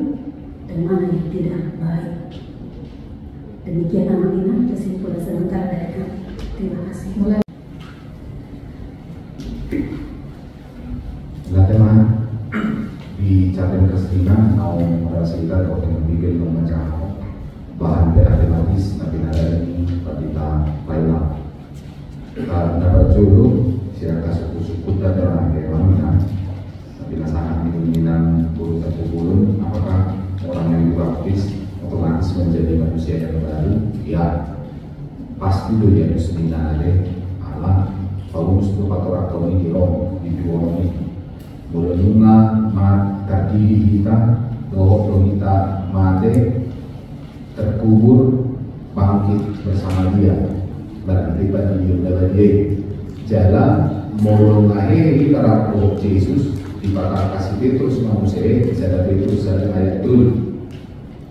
dan mana yang tidak baik. Demikian amanah kesimpulan sementara dari kami. Terima kasih. Teman di catatan kesenian mau merasaikan atau membuat membaca bahan tematis tapi ada ini kita lainnya dapat jodoh siapa suku-suku dan orang kewangan tapi sangat keinginan buruk atau burun apakah orang yang dibaptis otomatis menjadi manusia yang baru ya pasti dulu yang kesenian ada Allah Paulus itu faktor ini di Rom di Biwoni Bolehnya tadi kita bahwa kita mati terkubur bangkit bersama dia berarti pada dia jalan mulai kita rapuh Yesus di pada kasih Petrus manusia ada Petrus ada ayat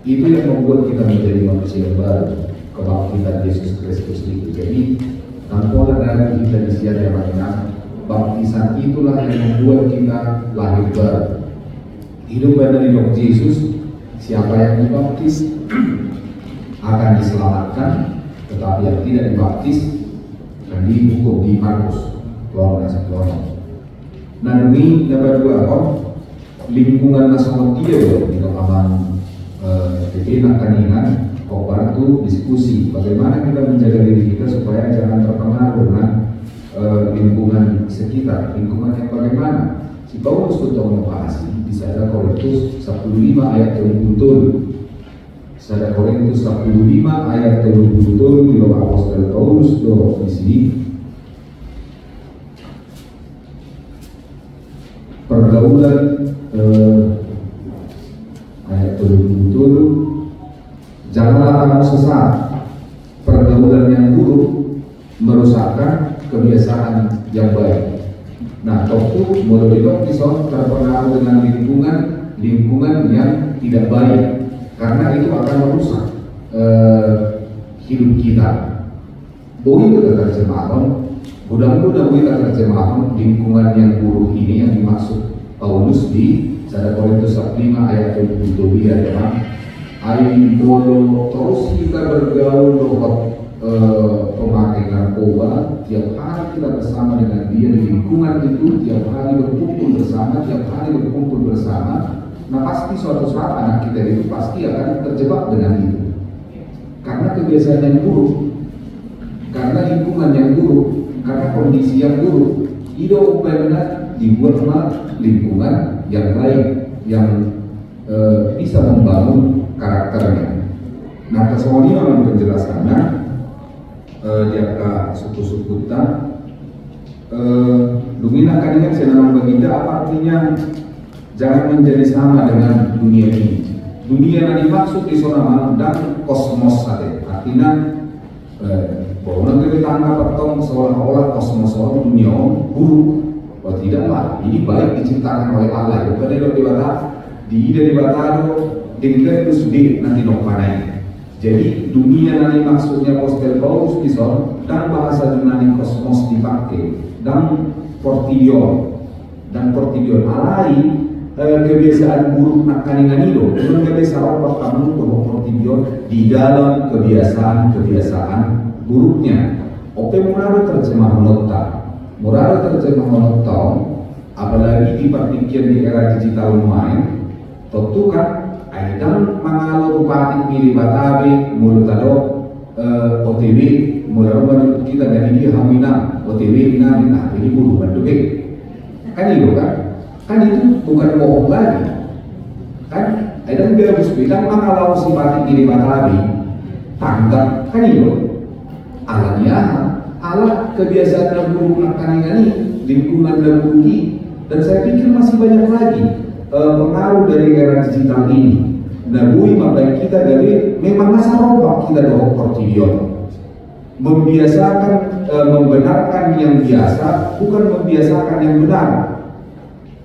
itu yang membuat kita menjadi manusia yang baru kebangkitan Yesus Kristus itu. Jadi tanpa ada kita di sini yang banyak baptisan itulah yang membuat kita lahir baru. Hidup dari Tuhan Yesus, siapa yang dibaptis akan diselamatkan, tetapi yang tidak dibaptis akan dihukum di Markus 12. Nah ini dapat dua lingkungan nasional dia di aman jadi nak kaningan khotbah itu diskusi bagaimana kita menjaga diri kita supaya jangan terpengaruh dengan lingkungan sekitar, lingkungan yang bagaimana. Si Paulus betul membahas di 1 Korintus 15 ayat 37. 1 Korintus 15 ayat 37 di bawah apostol Paulus do di sini. Pergaulan ayat 37, janganlah kamu sesat. Pergaulan yang buruk merusakkan kebiasaan yang baik. Nah, tentu mulai dikison terpengaruh dengan lingkungan yang tidak baik, karena itu akan merusak hidup kita. Boleh kita terjemahkan, mudah-mudahan kita terjemahkan lingkungan yang buruk ini yang dimaksud Paulus di 1 Korintus 5 ayat 27 ya teman. Ayo bodoh terus kita bergaul dengan pemakai narkoba, tiap hari kita bersama dengan dia di lingkungan itu, tiap hari berkumpul bersama. Nah pasti suatu saat anak kita itu pasti akan terjebak dengan itu, karena kebiasaan yang buruk, karena lingkungan yang buruk, karena kondisi yang buruk. Hidup benar dibuat sama lingkungan yang baik, yang bisa membangun karakternya. Nah kesoalnya memang penjelasannya di angka suku-suku kita lumina kalian senang baginda, apa artinya jangan menjadi sama dengan dunia ini. Dunia yang dimaksud di zona dan kosmos saja, artinya bahwa kita anggap petong seolah-olah kosmos dunia buruk. Oh tidaklah, ini baik diciptakan oleh Allah. Bukan di bataro dengan itu sudah nanti noppanai. Jadi dunia nanti maksudnya postel Paulusison dan bahasa Yunani kosmos dipakai dan portidion alai kebiasaan buruk nak kaningan itu. Kemudian kebiasaan kamu bahwa portidion di dalam kebiasaan buruknya. Oke murah terjemah menonton, apalagi di pertikaian di era digital main, tentu kan dan mengalir bupati milih Batawi, mulut tado OTW, mulai rumah kita dari dia hamina OTW nah ini bulu bantu kan itu itu bukan bohong lagi kan. Ada biar harus bilang mengalir si bupati milih Batawi, tanggap kan itu alanya. Alat kebiasaan yang buruk akan ini lingkungan dan buruk, dan saya pikir masih banyak lagi pengaruh dari era digital ini. Nah, bui maka kita dari memang masa rombak kita doang portidion membiasakan membenarkan yang biasa, bukan membiasakan yang benar.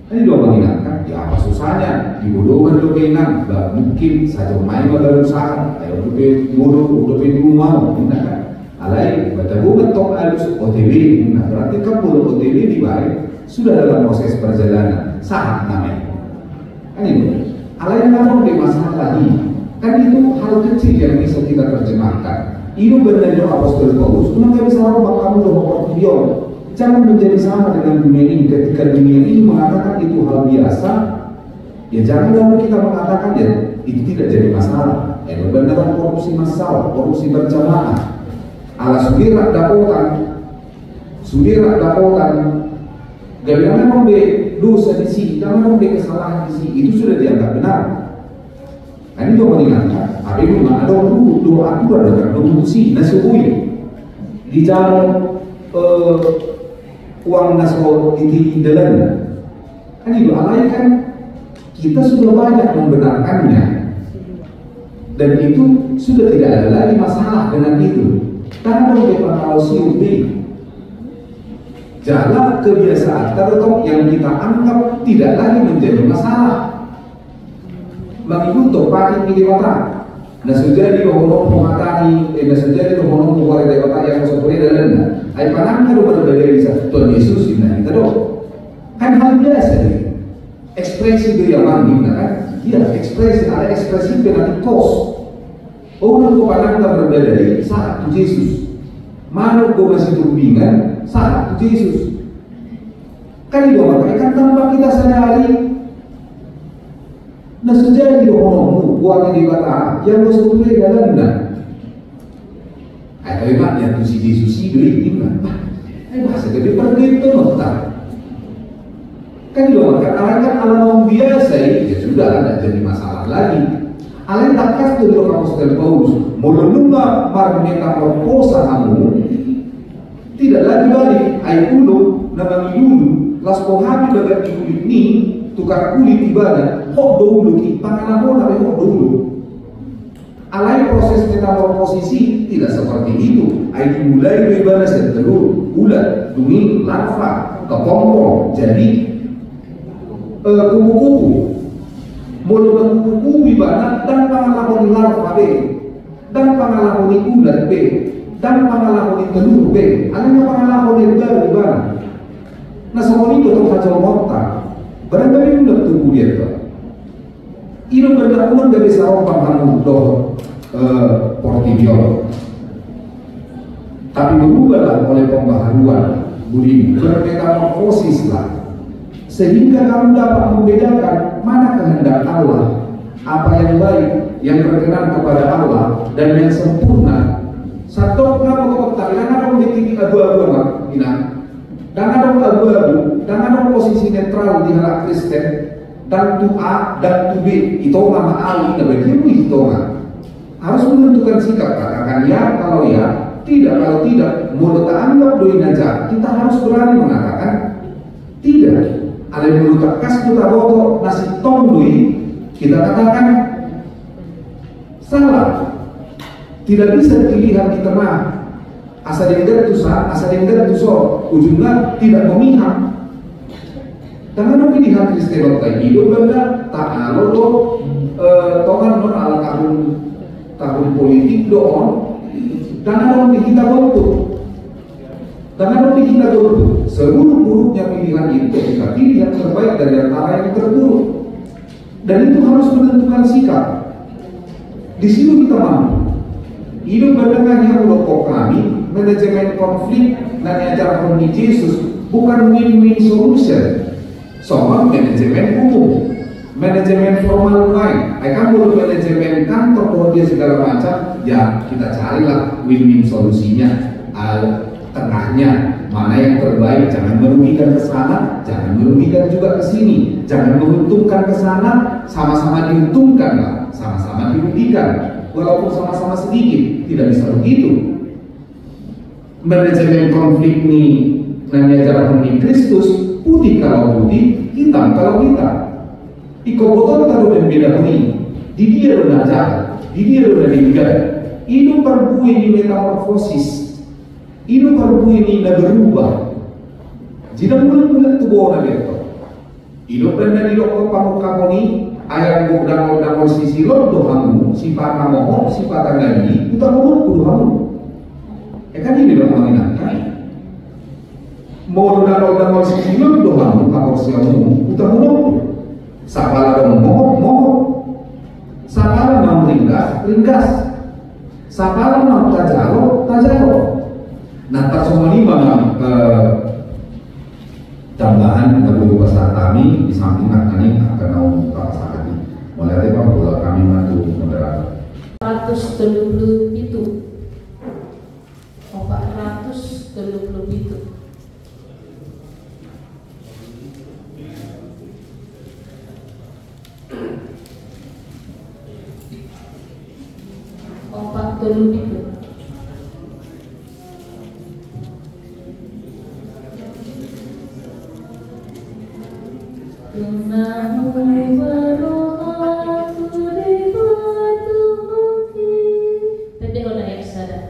Ini dua mengingatkan, ya apa susahnya dibodohkan dokenan, mungkin saja main pada usaha, ayo udah rumah, kan? Alai, batabu betok alus OTW, nah berarti kabul OTW dibayar sudah dalam proses perjalanan, sah namanya. Kan itu, alai namun di masalah ini, kan itu hal kecil yang bisa kita terjemahkan. Itu benar apostol Paulus, kenapa bisa orang kamu doa portidion? Jangan menjadi sama dengan dunia ini. Ketika dunia ini mengatakan itu hal biasa, ya jangan lalu kita mengatakan ya itu tidak jadi masalah. Benar korupsi masalah, korupsi berjamaah. Ala sudirak dapotan jangan membe dosa di sini, jangan membe kesalahan di sini, itu sudah dianggap benar. Nah ini doa mengingatkan, ada memang ada doa aturan dengan domusi nasubui di jalan uang naso di dalam. Kan itu alai kan kita sudah banyak membenarkannya, dan itu sudah tidak ada lagi masalah dengan itu. Karena bagaimana kalau siupi jalan kebiasaan tertentu yang kita anggap tidak lagi menjadi masalah. Mengikuti pagi pilih otak, nah sudah di hono pengatani, nah sudah di hono keluar dari otak yang seperti dalam. Ayat panang itu berbeda bisa Tuhan Yesus ini kita dong. Kan hal biasa nih. Ekspresi dia mandi, kan? Iya ekspresi, ada ekspresi penalti kos. Orang kepadang tak berbeda dari saat itu Yesus. Mana kau masih berbingungan saat itu Yesus. Kan itu makanya kan tanpa kita sadari na sujadi hono buat di kata yang lo sebutnya dalam na. Ay kami mak yang susi ini mah. Ay bahasa gede pergi itu nota. Kan dilakukan alam biasa ya sudah tidak jadi masalah lagi. Alay takas tu lo Apostol Paulus mulunga marmeta proposa kamu tidak lagi balik ay ulo na mangilulu las pohami bagat di kulit ni tukar kulit ibadah hok dulu ki panganapon nabi hok dulu. Alay proses metamorfosisi tidak seperti itu. Ay dimulai dari ibadah telur, ulat, dunging, larva, kepompong jadi kupu-kupu. Mulai kupu-kupu ibadah dan pengalaman larva B dan pengalaman ulat B dan pengalaman telur B. Alanya pengalaman baru ibadah. Nah semua itu tuh kacau monta. Barangkali udah tunggu dia tuh. Ini benar-benar gak bisa rompang kamu doh portibiol. Tapi berubahlah oleh pembaharuan budi bermetamorfosis lah. Sehingga kamu dapat membedakan mana kehendak Allah, apa yang baik, yang berkenan kepada Allah, dan yang sempurna. Satu kenapa kau tak? Dan ada politik abu-abu nggak? Dan ada abu-abu, dan ada posisi netral di hal Kristen, dan tu A dan tu B. Itu nama Ali, nama dia itu harus menentukan sikap. Katakan ya, kalau ya, tidak kalau tidak. Mau tak anggap doin aja. Kita harus berani mengatakan tidak. Ada yang menurut kas kita boto nasi tongdui, kita katakan salah. Tidak bisa dilihat di tengah. Asal yang dari tusa, asal yang dari tuso, ujungnya tidak memihak. Dengan pilihan Kristen kita hidup benda tak alo tongan non ala tahun politik doon, dan ada yang kita boto. Dan ada kita dulu seburuk-buruknya pilihan itu kita pilih yang terbaik dari antara yang terburuk. Dan itu harus menentukan sikap. Di situ kita mampu. Hidup bertengahnya uloko kami manajemen konflik dan ajaran Yesus bukan win-win solution. Soal manajemen umum, manajemen formal lain. Kamu manajemen kantor dia segala macam. Ya kita carilah win-win solusinya. Tengahnya mana yang terbaik, jangan merugikan ke sana, jangan merugikan juga ke sini, jangan menguntungkan ke sana, sama-sama diuntungkan lah, sama-sama dirugikan, walaupun sama-sama sedikit, tidak bisa begitu. Manajemen konflik ini namanya jalan di Kristus, putih kalau putih, hitam kalau hitam. Ikoboton taruh dan beda ini, di dia udah jahat, di dia udah diingat, hidup perbuih di metamorfosis. Ini perbu ini dah berubah. Jika bulan-bulan tu bawa nak itu. Hidup benda di lokal pamuka ni, ayam godang sisi lor dohamu, sifat namoh, sifat angani, utang mulut dohamu. Kan ini dalam mengenai. Mau godang sisi lor dohamu, kapor siamu, utang mulut. Sapala dong moh, sapala mau ringgas, sapala mau tajaro. Nah, semua ini tambahan dari bahasa kami di samping kami akan mau bahasa kami. Mulai dari bahwa kami maju moderat. 430 itu, 430 itu. Tadi orang yang sadar.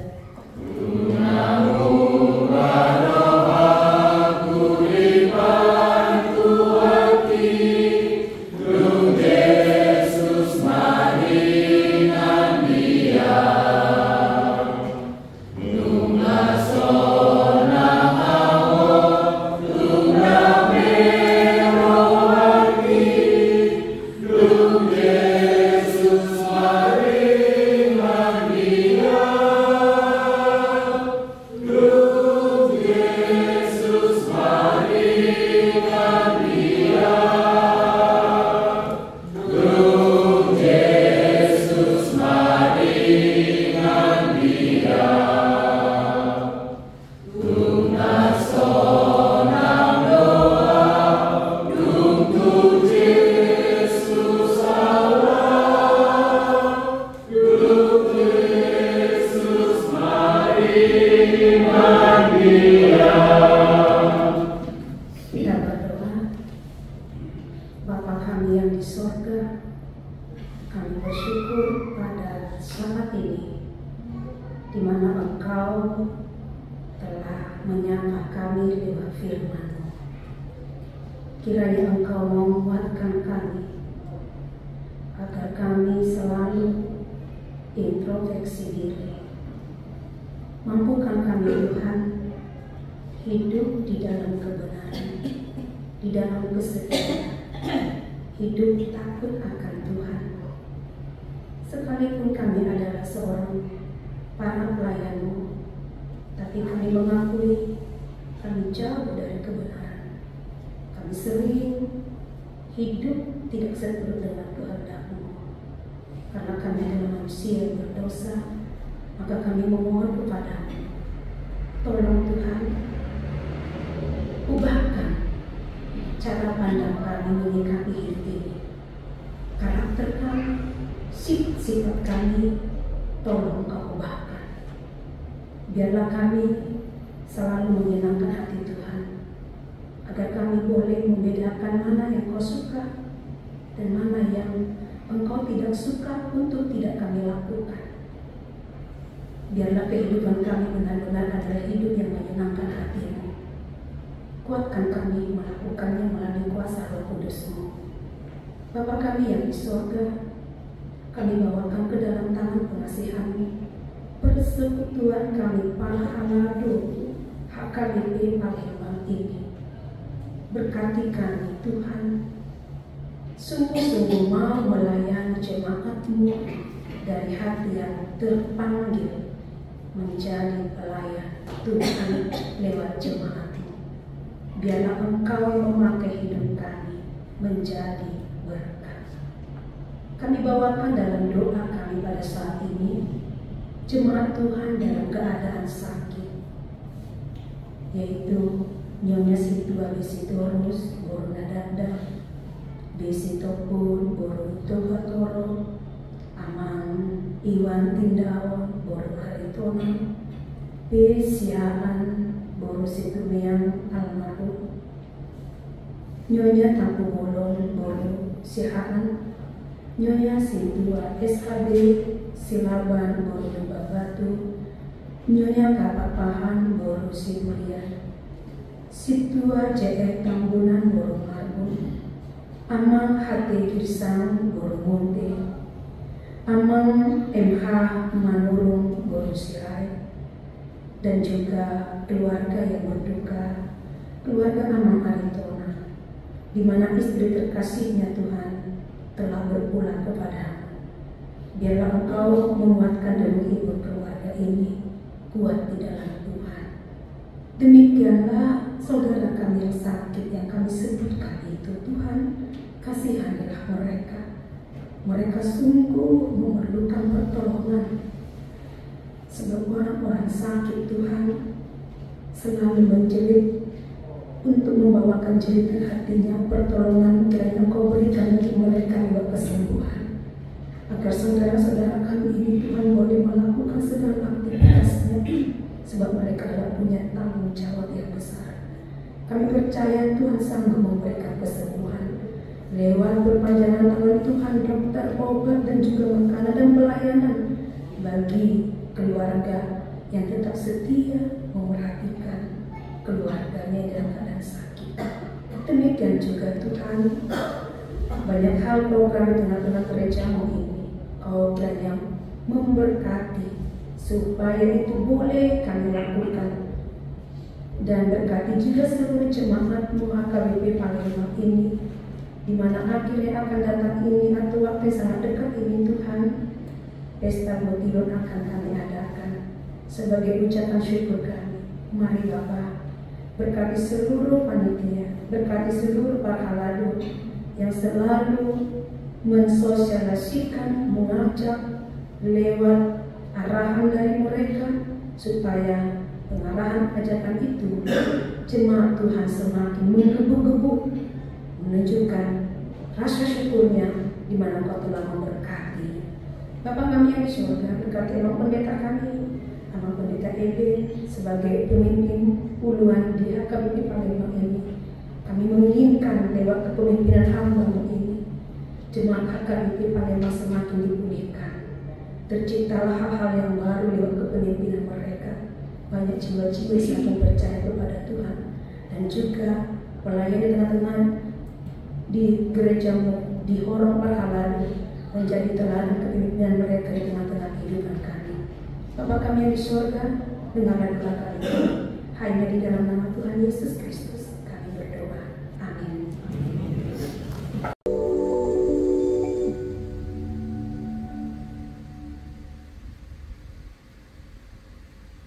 menyapa kami lewat firman-Mu. Kiranya Engkau menguatkan kami, agar kami selalu introspeksi diri. Mampukan kami Tuhan hidup di dalam kebenaran, di dalam kesetiaan, hidup takut akan Tuhan. Sekalipun kami adalah seorang para pelayan-Mu, tapi kami mengakui kami jauh dari kebenaran. Kami sering hidup tidak seturut dengan kehendak-Mu. Karena kami adalah manusia yang berdosa, maka kami memohon kepada-Mu. Tolong Tuhan, ubahkan cara pandang kami menyikapi hidup ini. Karakter kami, sifat kami, tolong Kau ubahkan. Biarlah kami selalu menyenangkan hati Tuhan, agar kami boleh membedakan mana yang Kau suka dan mana yang Engkau tidak suka untuk tidak kami lakukan. Biarlah kehidupan kami benar-benar adalah hidup yang menyenangkan hati-Mu. Kuatkan kami melakukannya melalui kuasa Roh Kudus-Mu. Bapa kami yang di surga, kami bawakan ke dalam tangan pengasihan-Mu persekutuan kami para alado HKBP Palembang ini. Berkati kami Tuhan, sungguh-sungguh mau melayani jemaat-Mu dari hati yang terpanggil menjadi pelayan Tuhan lewat jemaat-Mu. Biarlah Engkau memakai hidup kami menjadi berkat. Kami bawakan dalam doa kami pada saat ini jemaat Tuhan dalam keadaan sakit, yaitu Nyonya Situa Besitorus Bornadada, Besitopun Borutohatoro, Aman Iwan Tindaon Boruharitono, Besiaan Borusitumeang Almarhum, Nyonya Tampu Bolon Boru Sihaan, Nyonya Situa SKB Silaban Boru Babatu, Nyonya Kapapahan Boru Sibulian, Situa JR Tambunan Boru Marbun, Amang HT Girsang Boru Munte, Amang MH Manurung Boru Sirai, dan juga keluarga yang berduka, keluarga Amang Aritona, di mana istri terkasihnya Tuhan telah berpulang kepada-Mu. Biarlah Engkau menguatkan dan menghibur keluarga ini kuat di dalam Tuhan. Demikianlah saudara kami yang sakit yang kami sebutkan itu, Tuhan, kasihanilah mereka. Mereka sungguh memerlukan pertolongan. Sebab orang-orang sakit Tuhan selalu menjerit untuk membawakan jeritan hatinya pertolongan kiranya Engkau berikan untuk mereka lewat kesembuhan. Agar saudara-saudara kami ini Tuhan boleh melakukan segala aktivitasnya, sebab mereka adalah punya tanggung jawab yang besar. Kami percaya Tuhan sanggup memberikan kesembuhan lewat perpanjangan tangan Tuhan, dokter, obat, dan juga makanan dan pelayanan bagi keluarga yang tetap setia memperhatikan keluarganya dalam keadaan sakit. Demikian juga Tuhan, banyak hal program di tengah-tengah gereja-Mu ini Kau kiranya memberkati supaya itu boleh kami lakukan, dan berkati juga seluruh jemaat-Mu HKBP Palembang ini, di mana akhirnya akan datang ini atau waktu sangat dekat ini Tuhan, pesta mutilon akan kami adakan sebagai ucapan syukur kami. Mari Bapa, berkati seluruh panitia, berkati seluruh para halado yang selalu mensosialisasikan, mengajak lewat arahan dari mereka, supaya pengarahan ajakan itu jemaat Tuhan semakin menggebu-gebu menunjukkan rasa syukurnya di mana Engkau telah memberkati. Bapa kami yang di surga, berkati Abang Pendeta kami, Abang Pendeta EB sebagai pemimpin uluan di HKBP Palembang ini. Kami menginginkan lewat kepemimpinan hamba-Mu ini, jemaat HKBP Palembang semakin dipulihkan. Terciptalah hal-hal yang baru lewat kepemimpinan mereka. banyak jiwa-jiwa semakin percaya kepada Tuhan, dan juga melayani teman-teman di gerejamu di Horong Parhalalu menjadi teladan kepemimpinan mereka di tengah-tengah kehidupan kami. Bapa kami yang di surga, dengarlah doa kami hanya di dalam nama Tuhan Yesus Kristus.